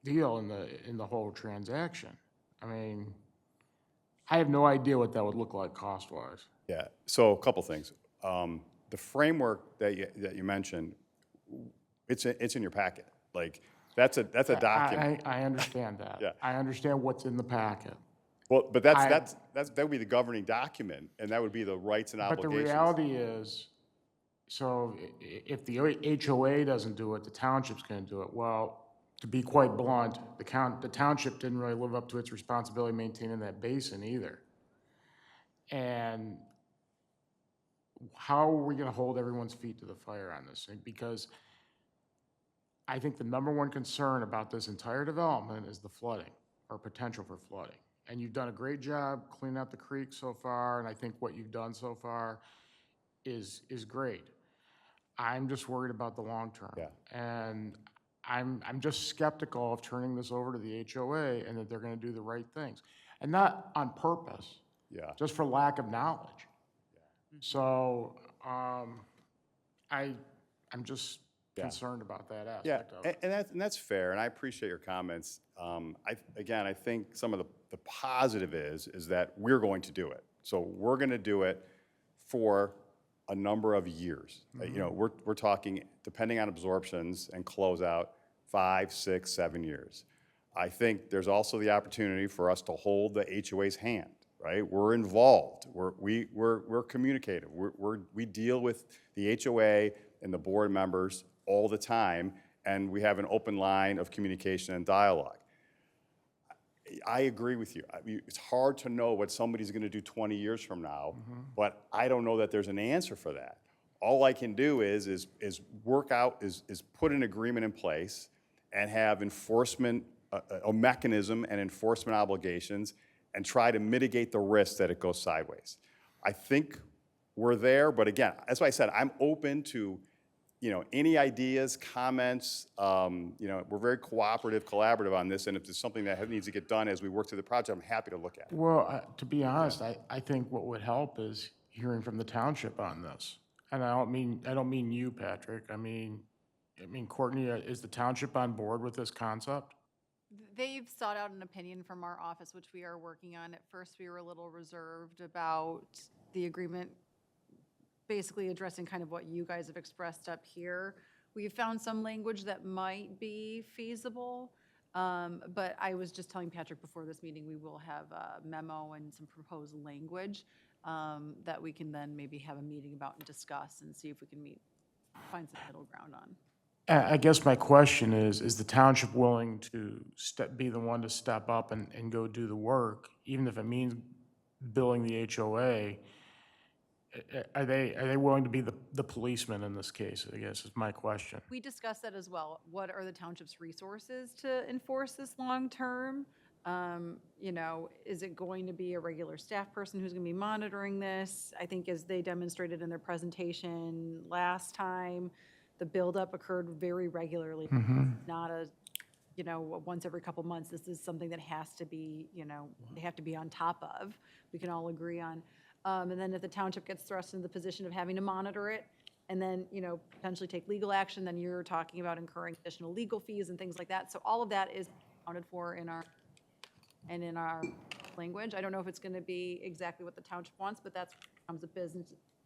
deal in the whole transaction. I have no idea what that would look like cost-wise. Yeah, so a couple things. The framework that you mentioned, it's in your packet. Like, that's a document. I understand that. Yeah. I understand what's in the packet. Well, but that would be the governing document, and that would be the rights and But the obligations. reality is, so if the HOA doesn't do it, the township's gonna do it. Well, to be quite blunt, the township didn't really live up to its responsibility maintaining that basin either. And how are we gonna hold everyone's feet to the fire on this thing? Because I think the number one concern about this entire development is the flooding, or potential for flooding. And you've done a great job cleaning up the creek so far, and I think what you've done so far is great. I'm just worried about the long term. Yeah. And I'm just skeptical of turning this over to the HOA and that they're gonna do the right things. And not on purpose. Yeah. Just for lack of knowledge. So, I'm just concerned about that aspect of it. And that's fair, and I appreciate your comments. I think some of the positive is that we're going to do it. So we're going to do it for a number of years. We're talking, depending on absorptions and closeout, 5, 6, 7 years. I think there's also the opportunity for us to hold the HOA's hand, right? We're involved. We're communicative. We deal with the HOA and the board members all the time, and we have an open line of communication and dialogue. I agree with you. It's hard to know what somebody's going to do 20 years from now, but I don't know that there's an answer for that. All I can do is work out, is put an agreement in place and have enforcement a mechanism and enforcement obligations and try to mitigate the risk that it goes sideways. I think we're there, but again, that's why I said I'm open to, any ideas, comments. We're very cooperative, collaborative on this, and if there's something that needs to get done as we work through the project, I'm happy to look at it. Well, to be honest, I think what would help is hearing from the township on this. And I don't mean you, Patrick. I mean, Courtney, is the township on board with this concept? They've sought out an opinion from our office, which we are working on. At first, we were a little reserved about the agreement, basically addressing kind of what you guys have expressed up here. We found some language that might be feasible, but I was just telling Patrick before this meeting, we will have a memo and some proposed language that we can then maybe have a meeting about and discuss and see if we can find some middle ground on. I guess my question is the township willing to be the one to step up and go do the work, even if it means billing the HOA? Are they willing to be the policeman in this case, I guess is my question. We discussed that as well. What are the township's resources to enforce this long-term? Is it going to be a regular staff person who's going to be monitoring this? I think as they demonstrated in their presentation last time, the buildup occurred very regularly. Not a, once every couple months. This is something that has to be, they have to be on top of. We can all agree on. And then if the township gets thrust into the position of having to monitor it and then, potentially take legal action, then you're talking about incurring additional legal fees and things like that. So all of that is accounted for in our language. I don't know if it's going to be exactly what the township wants, but that becomes a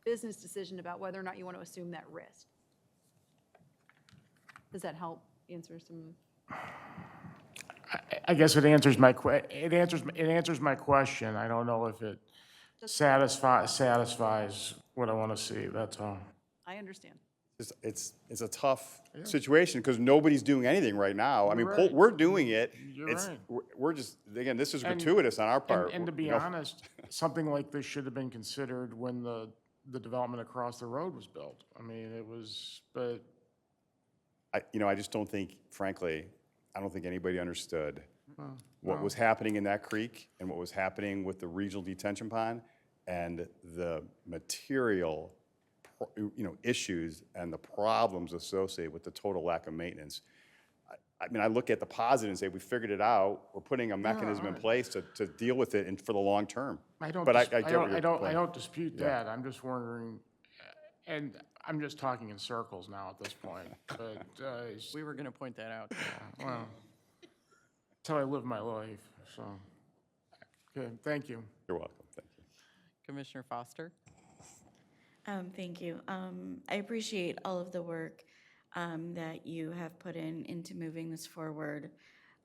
business decision about whether or not you want to assume that risk. Does that help answer some? I guess it answers my my question. I don't know if it satisfies what I want to see, that's all. I understand. It's a tough situation because nobody's doing anything right now. I mean, You're right. we're doing it. You're It's, right. we're just, again, this is gratuitous on our part. And to be honest, something like this should have been considered when the development across the road was built. I mean, it was, but I just don't think, frankly, I don't think anybody understood what was happening in that creek and what was happening with the regional detention pond and the material, issues and the problems associated with the total lack of maintenance. I mean, I look at the positive and say, we figured it out. We're putting a mechanism in place to deal with it and for the long term. I don't, But I dis- get what you're I saying. don't dispute that. I'm just wondering, and I'm just talking in circles now at this point. But, We were going to point that out. well, that's how I live my life, so. Okay, thank you. You're welcome. Thank you. Commissioner Foster? Thank you. I appreciate all of the work that you have put into moving this forward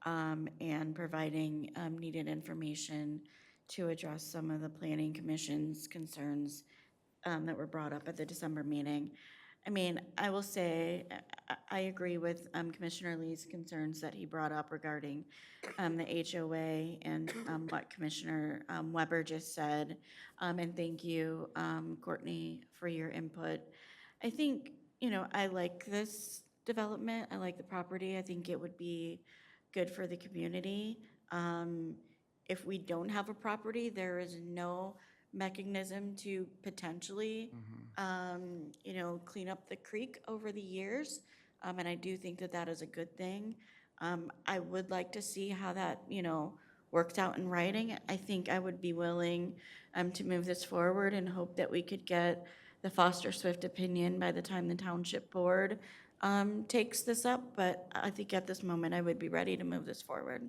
and providing needed information to address some of the Planning Commission's concerns that were brought up at the December meeting. I mean, I will say, I agree with Commissioner Lee's concerns that he brought up regarding the HOA and what Commissioner Weber just said. And thank you, Courtney, for your input. I think, I like this development. I like the property. I think it would be good for the community. If we don't have a property, there is no mechanism to potentially, clean up the creek over the years. And I do think that that is a good thing. I would like to see how that, worked out in writing. I think I would be willing to move this forward and hope that we could get the Foster Swift opinion by the time the Township Board takes this up. But I think at this moment, I would be ready to move this forward.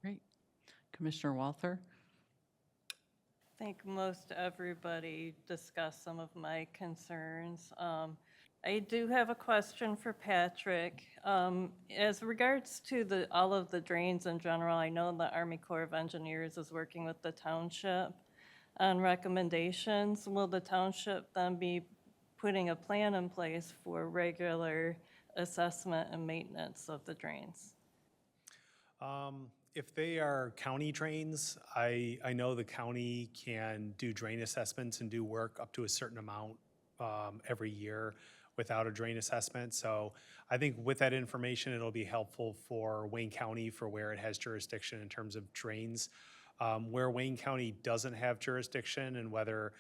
Great. Commissioner Walther? I think most everybody discussed some of my concerns. I do have a question for Patrick. As regards to all of the drains in general, I know the Army Corps of Engineers is working with the township on recommendations. Will the township then be putting a plan in place for regular assessment and maintenance of the drains? If they are county drains, I know the county can do drain assessments and do work up to a certain amount every year. without a drain assessment. So I think with that information, it'll be helpful for Wayne County for where it has jurisdiction in terms of drains. Where Wayne County doesn't have jurisdiction and where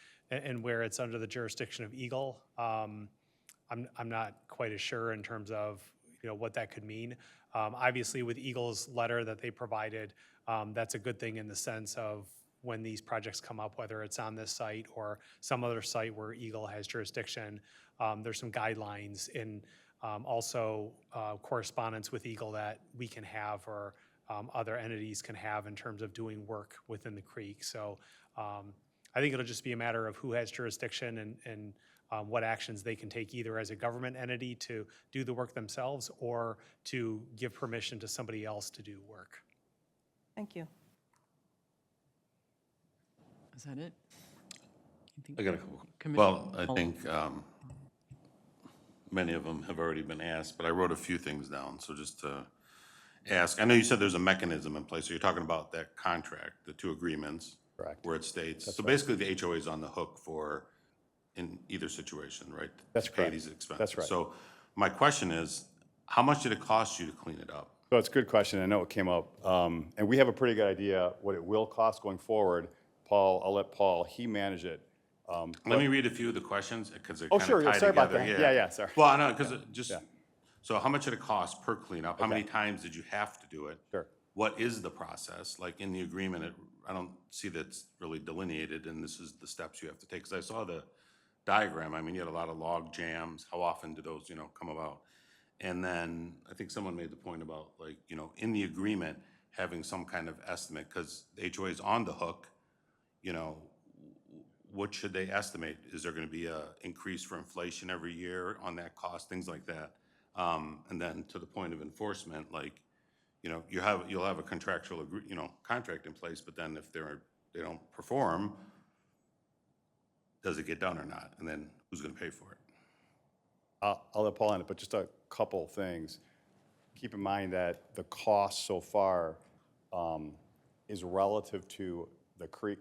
it's under the jurisdiction of Eagle, I'm not quite as sure in terms of, what that could mean. Obviously, with Eagle's letter that they provided, that's a good thing in the sense of when these projects come up, whether it's on this site or some other site where Eagle has jurisdiction, there's some guidelines in also correspondence with Eagle that we can have or other entities can have in terms of doing work within the creek. So I think it'll just be a matter of who has jurisdiction and what actions they can take either as a government entity to do the work themselves or to give permission to somebody else to do work. Thank you. Is that it? I got a couple. Commissioner Well, I Hall? think many of them have already been asked, but I wrote a few things down, so just to ask. I know you said there's a mechanism in place, so you're talking about that contract, the two agreements. Correct. Where it states, so basically the HOA is on the hook for, in either situation, right? That's To pay correct. these expenses. That's right. So my question is, how much did it cost you to clean it up? So it's a good question. I know it came up. And we have a pretty good idea what it will cost going forward. Paul, I'll let Paul, he manage it. Let me read a few of the questions, because they're Oh, kind of sure, yeah, tied sorry about together. that. Yeah, sorry. Well, I know, because just, Yeah. so how much did it cost per cleanup? How many times did you have to do it? Sure. What is the process? Like in the agreement, I don't see that's really delineated, and this is the steps you have to take. Because I saw the diagram, I mean, you had a lot of log jams. How often do those, come about? And then I think someone made the point about like, in the agreement, having some kind of estimate, because the HOA is on the hook, what should they estimate? Is there gonna be a increase for inflation every year on that cost, things like that? And then to the point of enforcement, like, you'll have a contractual contract in place, but then if they don't perform, does it get done or not? And then who's gonna pay for it? I'll let Paul on it, but just a couple things. Keep in mind that the cost so far is relative to the creek,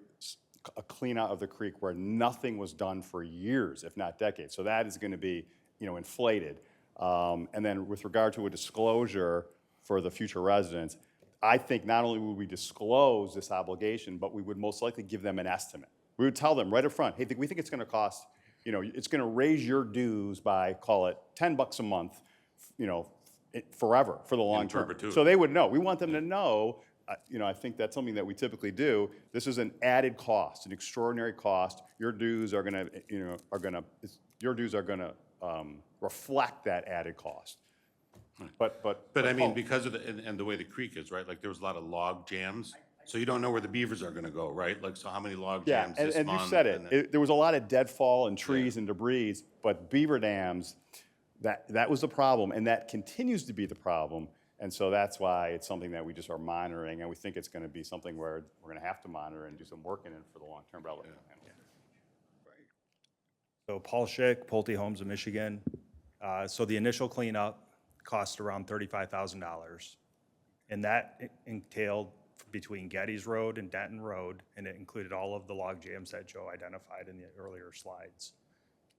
a clean out of the creek where nothing was done for years, if not decades. So that is going to be, inflated. And then with regard to a disclosure for the future residents, I think not only would we disclose this obligation, but we would most likely give them an estimate. We would tell them right up front, hey, we think it's going to cost, it's going to raise your dues by, call it $10 a month, forever, for the long term. perpetuity. So they would know. We want them to know, I think that's something that we typically do. This is an added cost, an extraordinary cost. Your dues are going to reflect that added cost. But But I mean, because of and the way the creek is, right, like there was a lot of log jams, so you don't know where the beavers are gonna go, right? Like, so how many log yeah, jams this and month? you said and then- it. There was a lot of deadfall and trees and debris, but beaver dams, that was the problem, and that continues to be the problem. And so that's why it's something that we just are monitoring, and we think it's going to be something where we're going to have to monitor and do some work in it for the long term. But So Paul Schick, Pulte Homes of Michigan. So the initial cleanup cost around $35,000. And that entailed between Getty's Road and Denton Road, and it included all of the log jams that Joe identified in the earlier slides.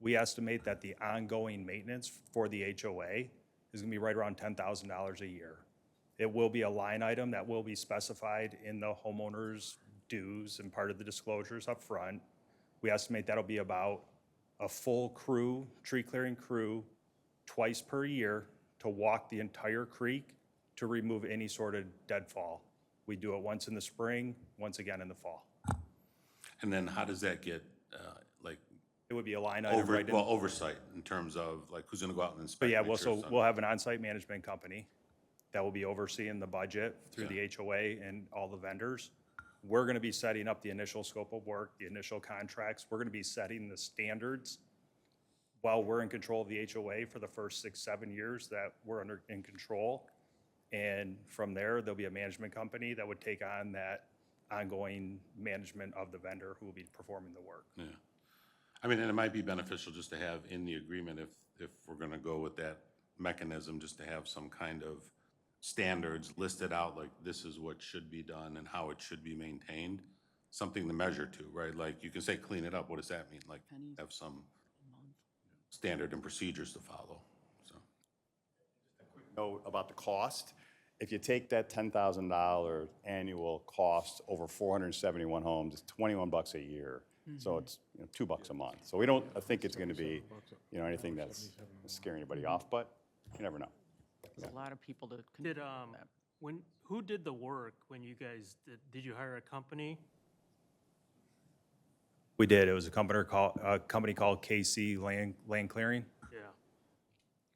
We estimate that the ongoing maintenance for the HOA is gonna be right around $10,000 a year. It will be a line item that will be specified in the homeowner's dues and part of the disclosures up front. We estimate that'll be about a full crew, tree clearing crew, twice per year to walk the entire creek to remove any sort of deadfall. We do it once in the spring, once again in the fall. And then how does that get, like, It would be a line item right in. oversight in terms of, like, who's gonna go out and inspect? But yeah, make well, sure so it's done? we'll have an on-site management company that will be overseeing the budget through the HOA and all the vendors. We're gonna be setting up the initial scope of work, the initial contracts. We're gonna be setting the standards while we're in control of the HOA for the first 6-7 years that we're in control. And from there, there'll be a management company that would take on that ongoing management of the vendor who will be performing the work. Yeah. I mean, and it might be beneficial just to have in the agreement, if we're gonna go with that mechanism, just to have some kind of standards listed out, like this is what should be done and how it should be maintained, something to measure to, right? Like, you can say clean it up, what does that mean? Like, have some, standard and procedures to follow, so. Note about the cost, if you take that $10,000 annual cost over 471 homes, it's $21 a year. So it's, you know, $2 a month. So we don't think it's going to be, you know, anything that's scaring anybody off, but you never know. There's a lot of people to Did, control that. who did the work when you guys, did you hire a company? We did. It was a company called KC Land Clearing, Yeah.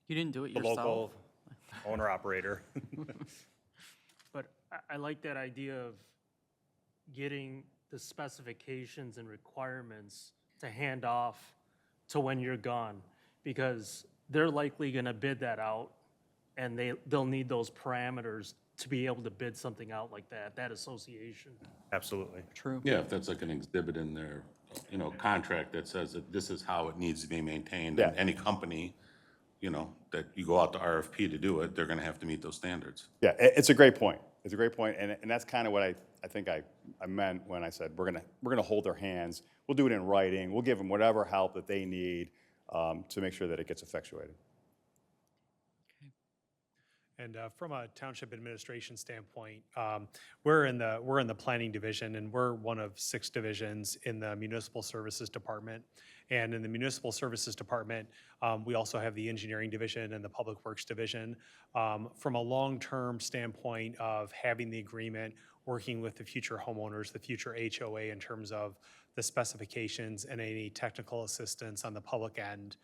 You didn't do it the yourself? local owner-operator. But I like that idea of getting the specifications and requirements to hand off to when you're gone, because they're likely gonna bid that out, and they'll need those parameters to be able to bid something out like that association. Absolutely. True. Yeah, if that's like an exhibit in their, you know, contract that says that this is how it needs to be maintained. Yeah. And any company, you know, that you go out to RFP to do it, they're gonna have to meet those standards. Yeah, it's a great point. It's a great point, and that's kind of what I think I meant when I said we're gonna hold their hands. We'll do it in writing. We'll give them whatever help that they need to make sure that it gets effectuated. And from a township administration standpoint, we're in the planning division, and we're one of 6 divisions in the municipal services department. And in the municipal services department, we also have the engineering division and the public works division. From a long-term standpoint of having the agreement, working with the future homeowners, the future HOA in terms of the specifications and any technical assistance on the public end.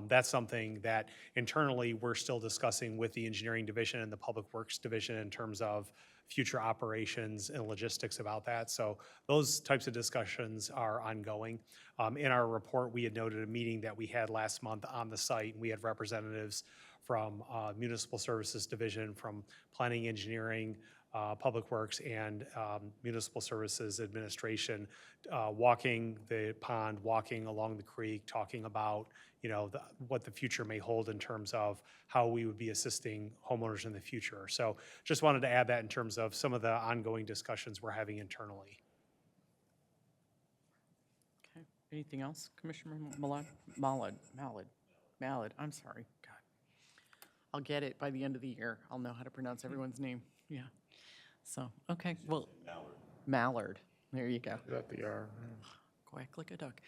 That's something that internally we're still discussing with the engineering division and the public works division in terms of future operations and logistics about that. So those types of discussions are ongoing. In our report, we had noted a meeting that we had last month on the site, and we had representatives from municipal services division, from planning, engineering, public works, and municipal services administration, walking the pond, walking along the creek, talking about, you know, what the future may hold in terms of how we would be assisting homeowners in the future. So just wanted to add that in terms of some of the ongoing discussions we're having internally. Okay. Anything else, Commissioner Mallard, I'm sorry, God. I'll get it by the end of the year. I'll know how to pronounce everyone's name, yeah. So, okay, well. Mallard, there you go. Is that the R? Quack like a duck.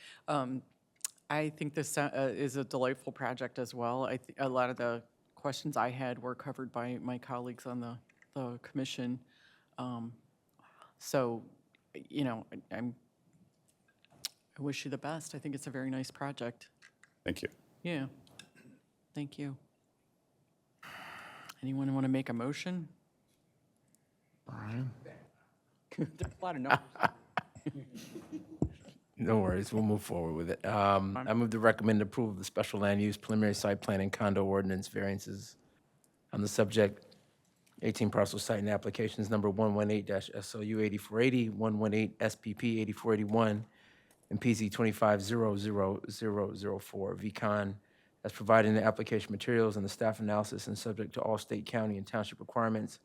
I think this is a delightful project as well. A lot of the questions I had were covered by my colleagues on the commission. So, you know, I wish you the best. I think it's a very nice project. Thank you. Yeah, thank you. Anyone want to make a motion? Brian? There's a lot of numbers. No worries, we'll move forward with it. I move to recommend approval of the special land use preliminary site plan and condo ordinance variances on the subject 18 parcel site and applications number 118-SLU 8480, 118-SPP 8481, and PZ 25000004, VCON, as provided in the application materials and the staff analysis and subject to all state, county, and township requirements,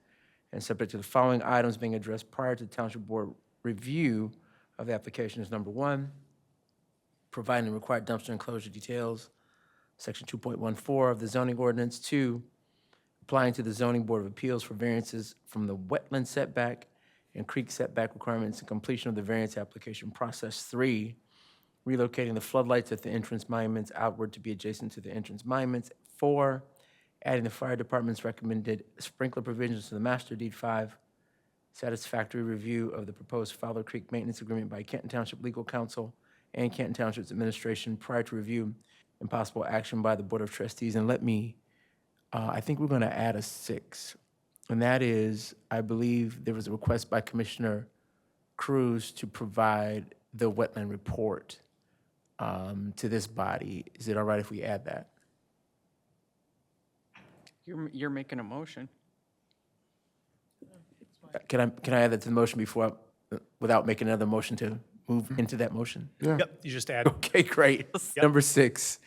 and subject to the following items being addressed prior to township board review of the application is number 1, providing the required dumpster enclosure details, section 2.14 of the zoning ordinance. 2, applying to the zoning board of appeals for variances from the wetland setback and creek setback requirements and completion of the variance application process. 3, relocating the floodlights at the entrance monuments outward to be adjacent to the entrance monuments. 4, adding the fire department's recommended sprinkler provisions to the master deed. 5, satisfactory review of the proposed Fowler Creek Maintenance Agreement by Canton Township Legal Counsel and Canton Township's administration prior to review and possible action by the Board of Trustees. And let me, I think we're going to add a 6. And that is, I believe there was a request by Commissioner Cruz to provide the wetland report to this body. Is it all right if we add that? You're making a motion. Can I add that to the motion before, without making another motion to move into that motion? Yeah. Yep, you just add. Okay, great. Yep. Number 6,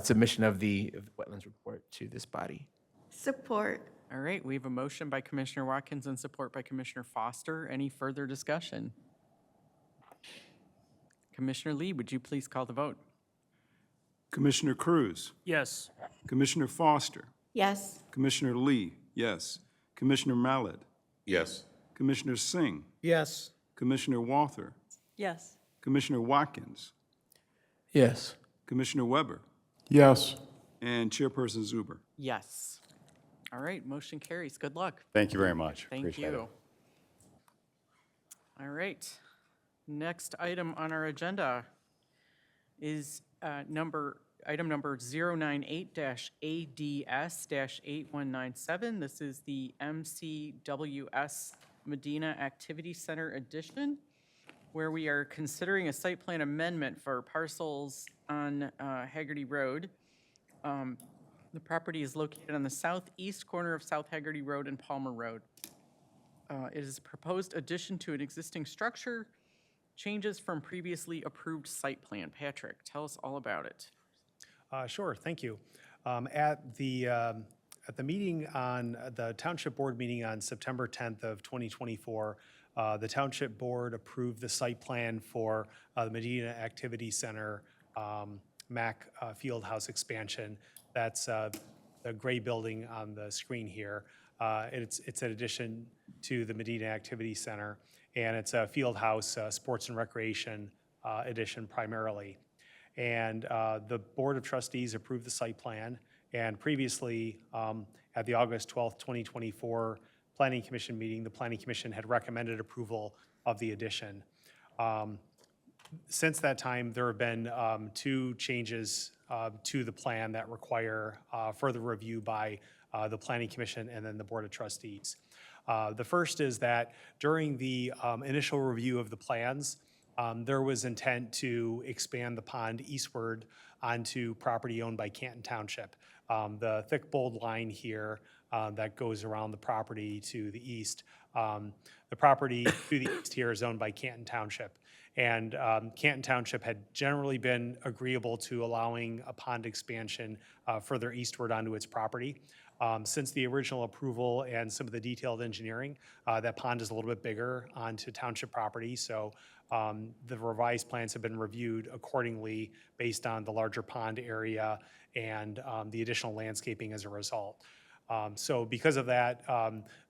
submission of the wetlands report to this body. Support. All right, we have a motion by Commissioner Watkins and support by Commissioner Foster. Any further discussion? Commissioner Lee, would you please call the vote? Commissioner Cruz, Yes. Commissioner Foster, Yes. Commissioner Lee, yes. Commissioner Mallett, Yes. Commissioner Singh, Yes. Commissioner Walther, Yes. Commissioner Watkins, Yes. Commissioner Weber, Yes. and Chairperson Zuber. Yes. All right, motion carries. Good luck. Thank you very much. Thank Appreciate it. you. All right. Next item on our agenda is item number 098-ADS-8197. This is the MCWS Medina Activity Center addition, where we are considering a site plan amendment for parcels on Haggerty Road. The property is located on the southeast corner of South Haggerty Road and Palmer Road. It is a proposed addition to an existing structure, changes from previously approved site plan. Patrick, tell us all about it. Sure, thank you. At the meeting on, the Township Board meeting on September 10th of 2024, the Township Board approved the site plan for the Medina Activity Center MAC Fieldhouse expansion. That's the gray building on the screen here. It's an addition to the Medina Activity Center, and it's a field house, sports and recreation addition primarily. And the Board of Trustees approved the site plan, and previously, at the August 12th, 2024 Planning Commission meeting, the Planning Commission had recommended approval of the addition. Since that time, there have been two changes to the plan that require further review by the Planning Commission and then the Board of Trustees. The first is that during the initial review of the plans, there was intent to expand the pond eastward onto property owned by Canton Township. The thick bold line here that goes around the property to the east, the property to the east here is owned by Canton Township. And Canton Township had generally been agreeable to allowing a pond expansion further eastward onto its property. Since the original approval and some of the detailed engineering, that pond is a little bit bigger onto township property. So the revised plans have been reviewed accordingly based on the larger pond area and the additional landscaping as a result. So because of that,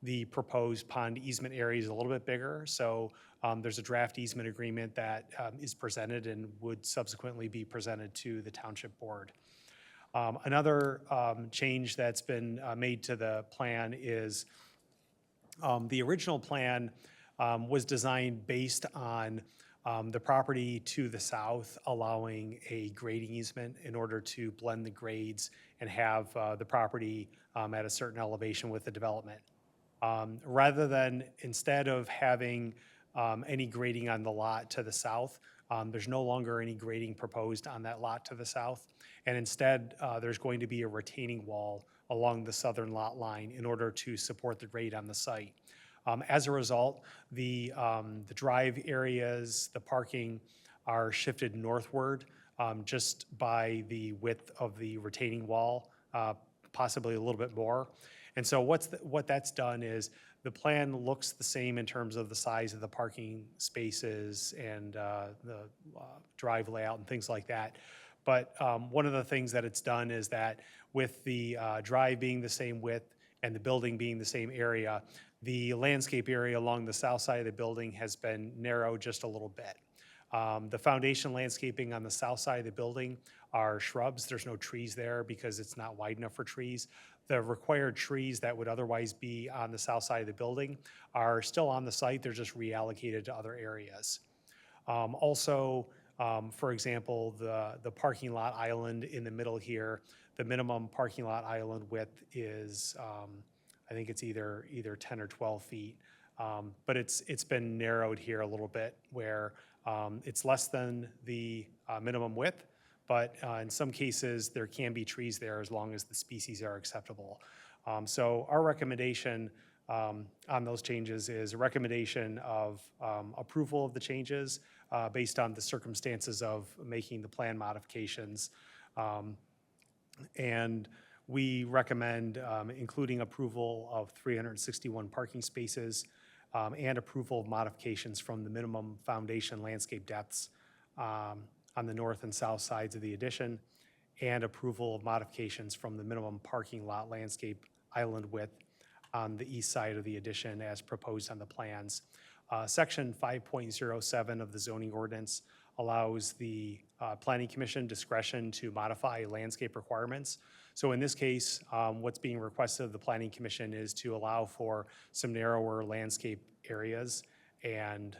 the proposed pond easement area is a little bit bigger. So there's a draft easement agreement that is presented and would subsequently be presented to the Township Board. Another change that's been made to the plan is the original plan was designed based on the property to the south allowing a grading easement in order to blend the grades and have the property at a certain elevation with the development. Rather than, instead of having any grading on the lot to the south, there's no longer any grading proposed on that lot to the south. And instead, there's going to be a retaining wall along the southern lot line in order to support the grade on the site. As a result, the drive areas, the parking are shifted northward just by the width of the retaining wall, possibly a little bit more. And so what that's done is the plan looks the same in terms of the size of the parking spaces and the drive layout and things like that. But one of the things that it's done is that with the drive being the same width and the building being the same area, the landscape area along the south side of the building has been narrowed just a little bit. The foundation landscaping on the south side of the building are shrubs. There's no trees there because it's not wide enough for trees. The required trees that would otherwise be on the south side of the building are still on the site. They're just reallocated to other areas. Also, for example, the parking lot island in the middle here, the minimum parking lot island width is, I think it's either 10 or 12 feet. But it's been narrowed here a little bit where it's less than the minimum width, but in some cases there can be trees there as long as the species are acceptable. So our recommendation on those changes is a recommendation of approval of the changes based on the circumstances of making the plan modifications. And we recommend including approval of 361 parking spaces and approval of modifications from the minimum foundation landscape depths on the north and south sides of the addition, and approval of modifications from the minimum parking lot landscape island width on the east side of the addition as proposed on the plans. Section 5.07 of the zoning ordinance allows the Planning Commission discretion to modify landscape requirements. So in this case, what's being requested of the Planning Commission is to allow for some narrower landscape areas and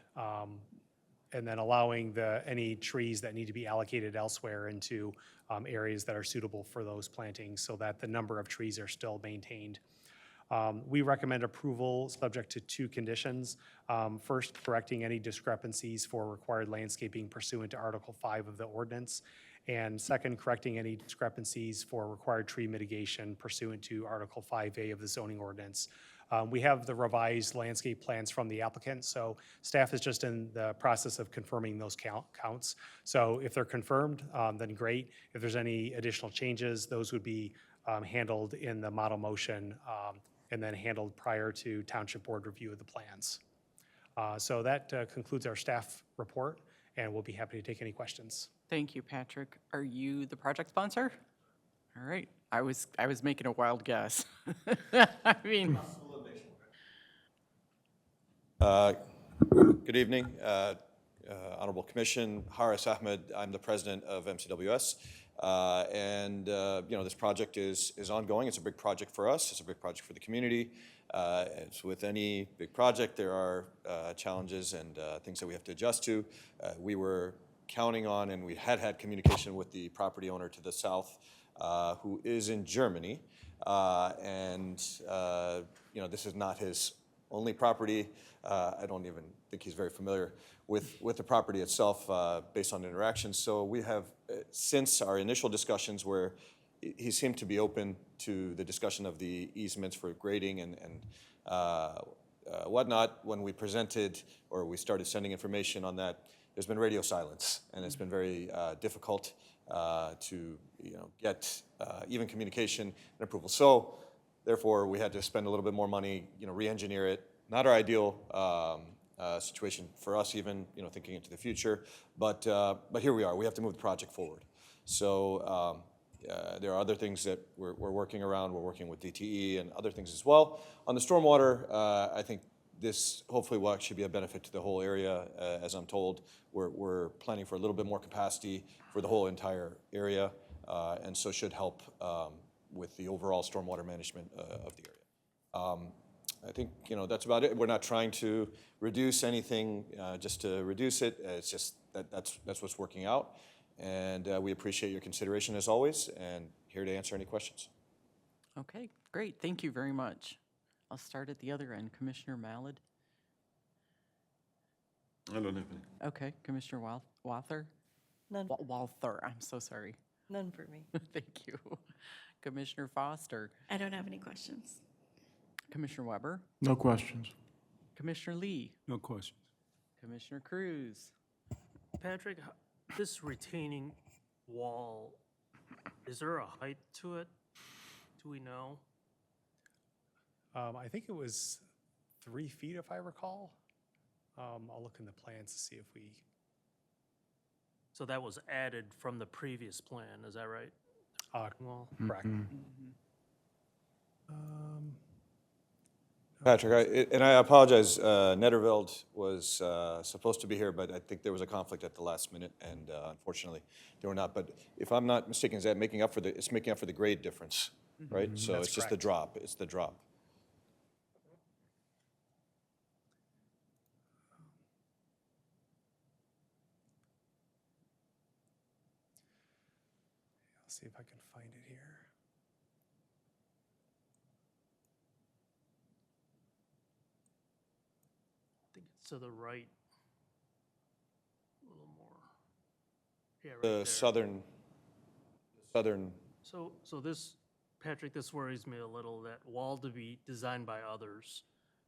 then allowing any trees that need to be allocated elsewhere into areas that are suitable for those plantings so that the number of trees are still maintained. We recommend approval subject to 2 conditions. First, correcting any discrepancies for required landscaping pursuant to Article 5 of the ordinance. And second, correcting any discrepancies for required tree mitigation pursuant to Article 5A of the zoning ordinance. We have the revised landscape plans from the applicant, so staff is just in the process of confirming those counts. So if they're confirmed, then great. If there's any additional changes, those would be handled in the model motion and then handled prior to Township Board review of the plans. So that concludes our staff report, and we'll be happy to take any questions. Thank you, Patrick. Are you the project sponsor? All right. I was making a wild guess. I mean, Good evening, Honorable Commission. Haris Ahmed, I'm the president of MCWS. This project is ongoing. It's a big project for us. It's a big project for the community. As with any big project, there are challenges and things that we have to adjust to. We were counting on, and we had communication with the property owner to the south, who is in Germany. This is not his only property. I don't even think he's very familiar with the property itself based on interactions. So we have, since our initial discussions where he seemed to be open to the discussion of the easements for grading and whatnot, when we presented or we started sending information on that, there's been radio silence, and it's been very difficult to get even communication and approval. So therefore, we had to spend a little bit more money, re-engineer it. Not our ideal situation for us, even thinking into the future, but here we are. We have to move the project forward. So there are other things that we're working around. We're working with DTE and other things as well. On the stormwater, I think this hopefully will actually be a benefit to the whole area. As I'm told, we're planning for a little bit more capacity for the whole entire area, and so should help with the overall stormwater management of the area. I think that's about it. We're not trying to reduce anything just to reduce it. It's just that's what's working out, and we appreciate your consideration as always, and here to answer any questions. okay, great. Thank you very much. I'll start at the other end. Commissioner Mallard. I don't have any. Okay, Commissioner Walther. None, Walther. I'm so sorry. none for me. Thank you. Commissioner Foster. I don't have any questions. Commissioner Weber. No questions. Commissioner Lee. No questions. Commissioner Cruz. Patrick, this retaining wall, is there a height to it? Do we know? I think it was 3 feet, if I recall. I'll look in the plans to see if we. So that was added from the previous plan, is that right? Well, Correct. Patrick, and I apologize, Netterveld was supposed to be here, but I think there was a conflict at the last minute, and unfortunately, they were not. But if I'm not mistaken, is that making up for the grade difference, right? So That's it's just the correct. drop, it's the drop. I'll see if I can find it here. I think it's to the right. A little more. Yeah, right The there. southern, So this, Patrick, this worries me a little, that wall to be designed by others.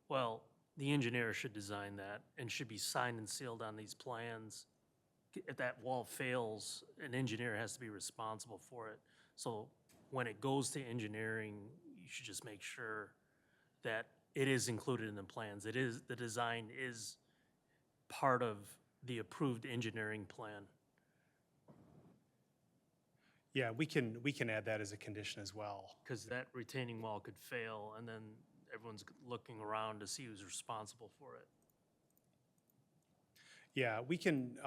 Well, the engineer should design that and should be signed and sealed on these plans. If that wall fails, an engineer has to be responsible for it. So when it goes to engineering, you should just make sure that it is included in the plans. It is, the design is part of the approved engineering plan. Yeah, we can add that as a condition as well. Because that retaining wall could fail, and then everyone's looking around to see who's responsible for it. Yeah, we can,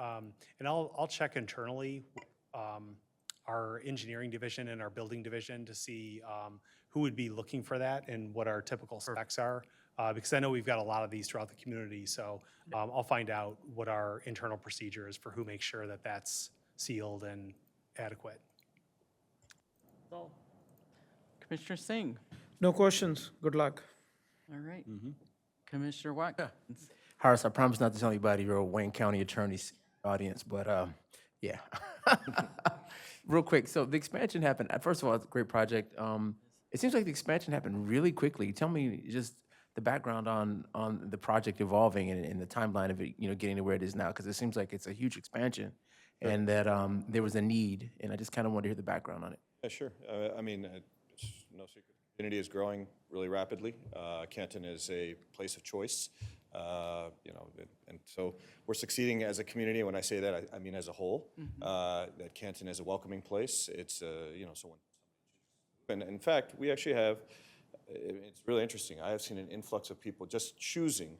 and I'll check internally, our engineering division and our building division to see who would be looking for that and what our typical specs are. Because I know we've got a lot of these throughout the community, so I'll find out what our internal procedure is for who makes sure that that's sealed and adequate. So, Commissioner Singh, No questions. Good luck. all right. Commissioner Watkins. Harris, I promise not to tell anybody you're a Wayne County attorney's audience, but yeah. Real quick, so the expansion happened, first of all, it's a great project. It seems like the expansion happened really quickly. Tell me just the background on the project evolving and the timeline of it, getting to where it is now, because it seems like it's a huge expansion and that there was a need, and I just kind of want to hear the background on it. Yeah, sure. I mean, it's no secret. The community is growing really rapidly. Canton is a place of choice, and so we're succeeding as a community. When I say that, I mean as a whole. That Canton is a welcoming place. It's so when, and in fact, we actually have. It's really interesting. I have seen an influx of people just choosing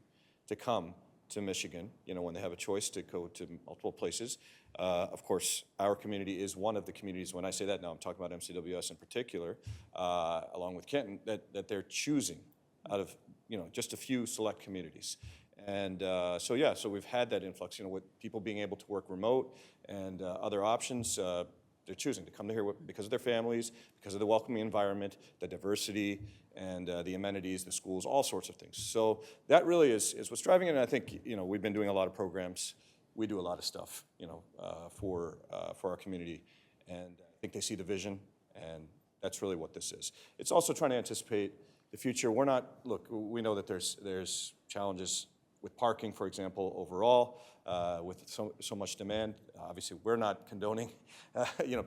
to come to Michigan, when they have a choice to go to multiple places. Of course, our community is one of the communities, when I say that now, I'm talking about MCWS in particular, along with Canton, that they're choosing out of, just a few select communities. And so we've had that influx, with people being able to work remote and other options. They're choosing to come to here because of their families, because of the welcoming environment, the diversity, and the amenities, the schools, all sorts of things. So that really is what's driving it. And I think, we've been doing a lot of programs. We do a lot of stuff, for our community. And I think they see the vision, and that's really what this is. It's also trying to anticipate the future. We know that there's challenges with parking, for example, overall, with so much demand. Obviously, we're not condoning,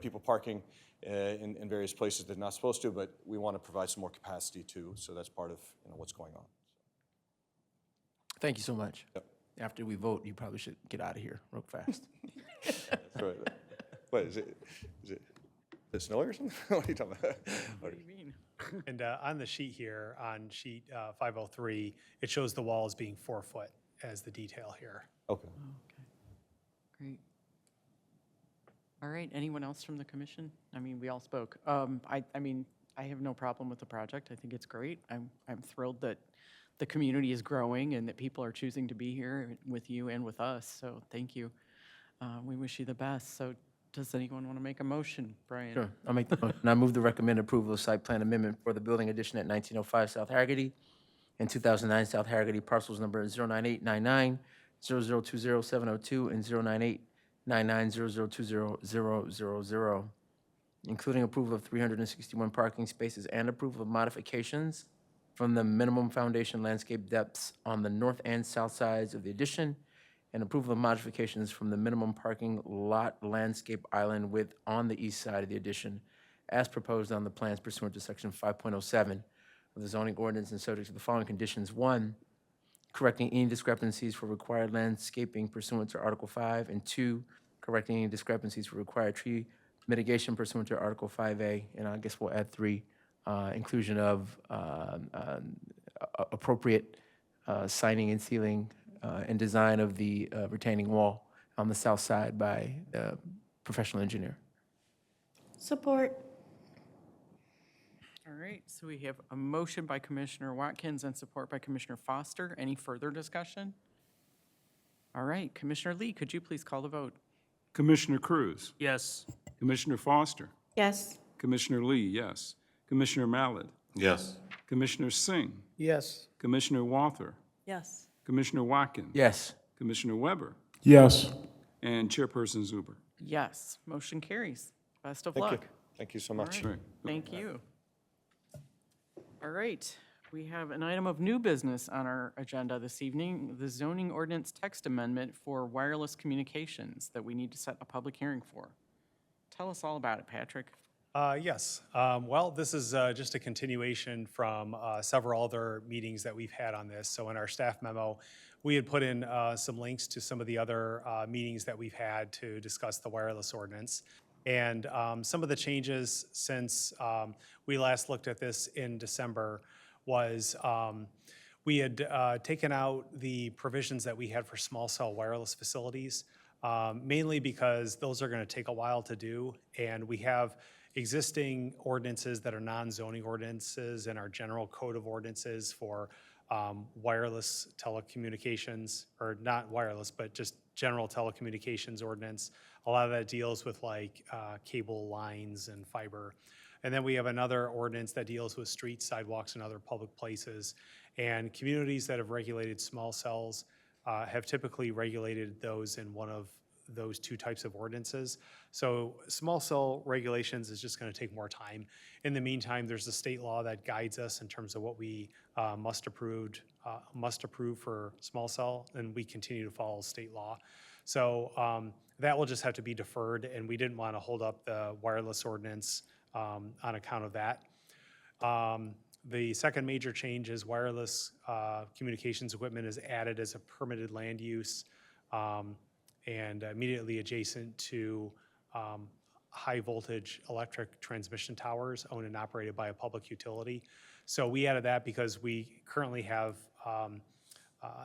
people parking in various places they're not supposed to, but we want to provide some more capacity too. So that's part of what's going on. Thank you so much. Yep. After we vote, you probably should get out of here real fast. That's right. What is it? Is it snowy or something? What are you talking about? What do you mean? And on the sheet here, on sheet 503, it shows the wall as being 4 foot as the detail here. Okay. Great. All right, anyone else from the commission? I mean, we all spoke. I have no problem with the project. I think it's great. I'm thrilled that the community is growing and that people are choosing to be here with you and with us, so thank you. We wish you the best. So does anyone want to make a motion, Brian? Sure, I'll make the motion. I move the recommended approval of site plan amendment for the building addition at 1905 South Harrogate and 2009 South Harrogate, parcels number 09899, 0020702, and 09899002000, including approval of 361 parking spaces and approval of modifications from the minimum foundation landscape depths on the north and south sides of the addition, and approval of modifications from the minimum parking lot landscape island width on the east side of the addition, as proposed on the plans pursuant to section 5.07 of the zoning ordinance and subject to the following conditions. 1, correcting any discrepancies for required landscaping pursuant to Article 5, and 2, correcting any discrepancies for required tree mitigation pursuant to Article 5A, and I guess we'll add 3, inclusion of appropriate signing and sealing and design of the retaining wall on the south side by the professional engineer. Support. All right, so we have a motion by Commissioner Watkins and support by Commissioner Foster. Any further discussion? All right, Commissioner Lee, could you please call the vote? Commissioner Cruz, Yes. Commissioner Foster, Yes. Commissioner Lee, yes. Commissioner Mallett, Yes. Commissioner Singh, Yes. Commissioner Walther, Yes. Commissioner Watkins. Yes. Commissioner Weber, Yes. and Chairperson Zuber. Yes, motion carries. Best of Thank you. luck. Thank you so much. Right. Thank you. All right, we have an item of new business on our agenda this evening, the zoning ordinance text amendment for wireless communications that we need to set a public hearing for. Tell us all about it, Patrick. Yes. Well, this is just a continuation from several other meetings that we've had on this. So in our staff memo, we had put in some links to some of the other meetings that we've had to discuss the wireless ordinance. And some of the changes since we last looked at this in December was we had taken out the provisions that we had for small cell wireless facilities, mainly because those are going to take a while to do. And we have existing ordinances that are non-zoning ordinances in our general code of ordinances for wireless telecommunications, or not wireless, but just general telecommunications ordinance. A lot of that deals with like cable lines and fiber. And then we have another ordinance that deals with streets, sidewalks, and other public places. And communities that have regulated small cells have typically regulated those in one of those two types of ordinances. So small cell regulations is just going to take more time. In the meantime, there's a state law that guides us in terms of what we must approve for small cell, and we continue to follow state law. So that will just have to be deferred, and we didn't want to hold up the wireless ordinance on account of that. The second major change is wireless communications equipment is added as a permitted land use and immediately adjacent to high voltage electric transmission towers owned and operated by a public utility. So we added that because we currently have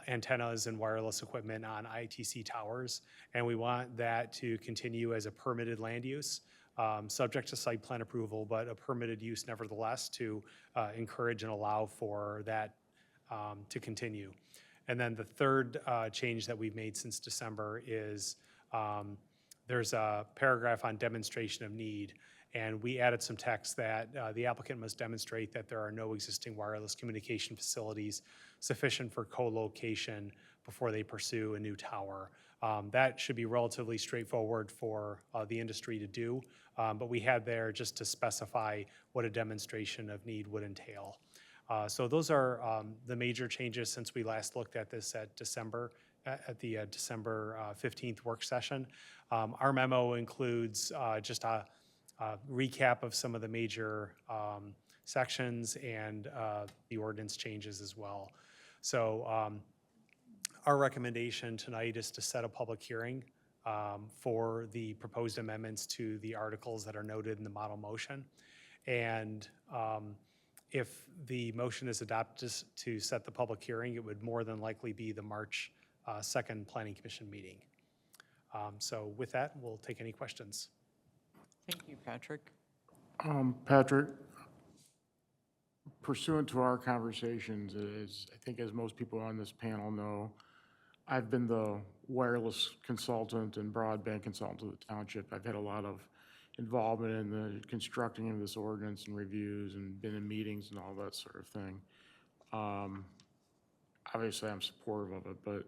antennas and wireless equipment on ITC towers, and we want that to continue as a permitted land use, subject to site plan approval, but a permitted use nevertheless to encourage and allow for that to continue. And then the third change that we've made since December is there's a paragraph on demonstration of need, and we added some text that the applicant must demonstrate that there are no existing wireless communication facilities sufficient for co-location before they pursue a new tower. That should be relatively straightforward for the industry to do, but we had there just to specify what a demonstration of need would entail. So those are the major changes since we last looked at this at December, at the December 15th work session. Our memo includes just a recap of some of the major sections and the ordinance changes as well. So our recommendation tonight is to set a public hearing for the proposed amendments to the articles that are noted in the model motion. And if the motion is adopted to set the public hearing, it would more than likely be the March 2nd Planning Commission meeting. So with that, we'll take any questions. Thank you, Patrick. Patrick, pursuant to our conversations, I think as most people on this panel know, I've been the wireless consultant and broadband consultant of the township. I've had a lot of involvement in the constructing of this ordinance and reviews and been in meetings and all that sort of thing. Obviously, I'm supportive of it, but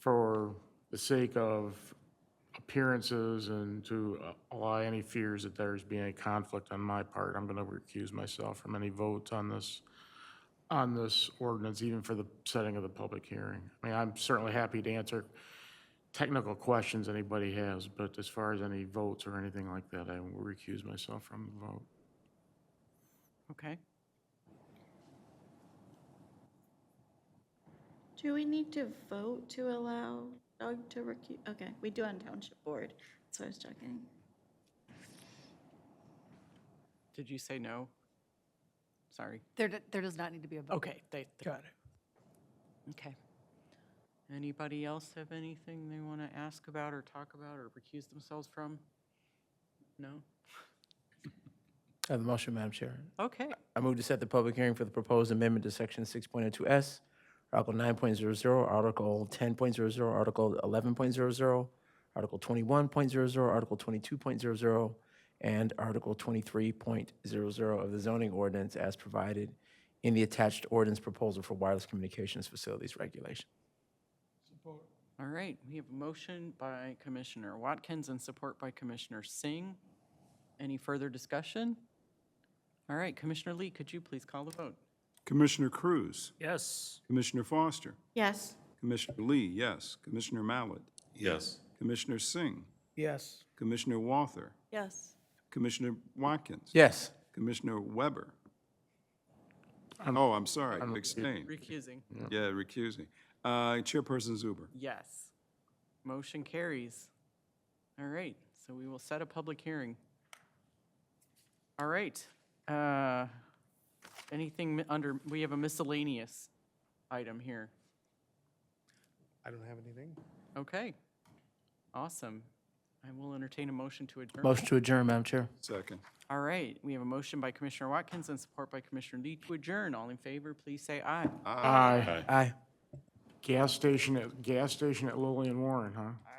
for the sake of appearances and to allay any fears that there's being a conflict on my part, I'm going to recuse myself from any votes on this ordinance, even for the setting of the public hearing. I mean, I'm certainly happy to answer technical questions anybody has, but as far as any votes or anything like that, I will recuse myself from the vote. Okay. Do we need to vote to allow Doug to recuse? Okay, we do on township board, so I was checking. Did you say no? Sorry. There does not need to be a vote. Okay, got it. Okay. Anybody else have anything they want to ask about or talk about or recuse themselves from? No? I have a motion, Madam Chair. Okay. I move to set the public hearing for the proposed amendment to Section 6.02S, Article 9.00, Article 10.00, Article 11.00, Article 21.00, Article 22.00, and Article 23.00 of the zoning ordinance as provided in the attached ordinance proposal for wireless communications facilities regulation. All right, we have a motion by Commissioner Watkins and support by Commissioner Singh. Any further discussion? All right, Commissioner Lee, could you please call the vote? Commissioner Cruz. Yes. Commissioner Foster. Yes. Commissioner Lee, yes. Commissioner Mallett. Yes. Commissioner Singh. Yes. Commissioner Walther. Yes. Commissioner Watkins. Yes. Commissioner Weber. I'm sorry, abstain. Recusing. Yeah, recusing. Chairperson Zuber. Yes. Motion carries. All right, So we will set a public hearing. All right. Anything under, we have a miscellaneous item here. I don't have anything. Okay. Awesome. I will entertain a motion to adjourn. Motion to adjourn, Madam Chair. Second. All right, we have a motion by Commissioner Watkins and support by Commissioner Lee to adjourn. All in favor, please say aye. Aye. Aye. Gas station at Lillian Warren, huh?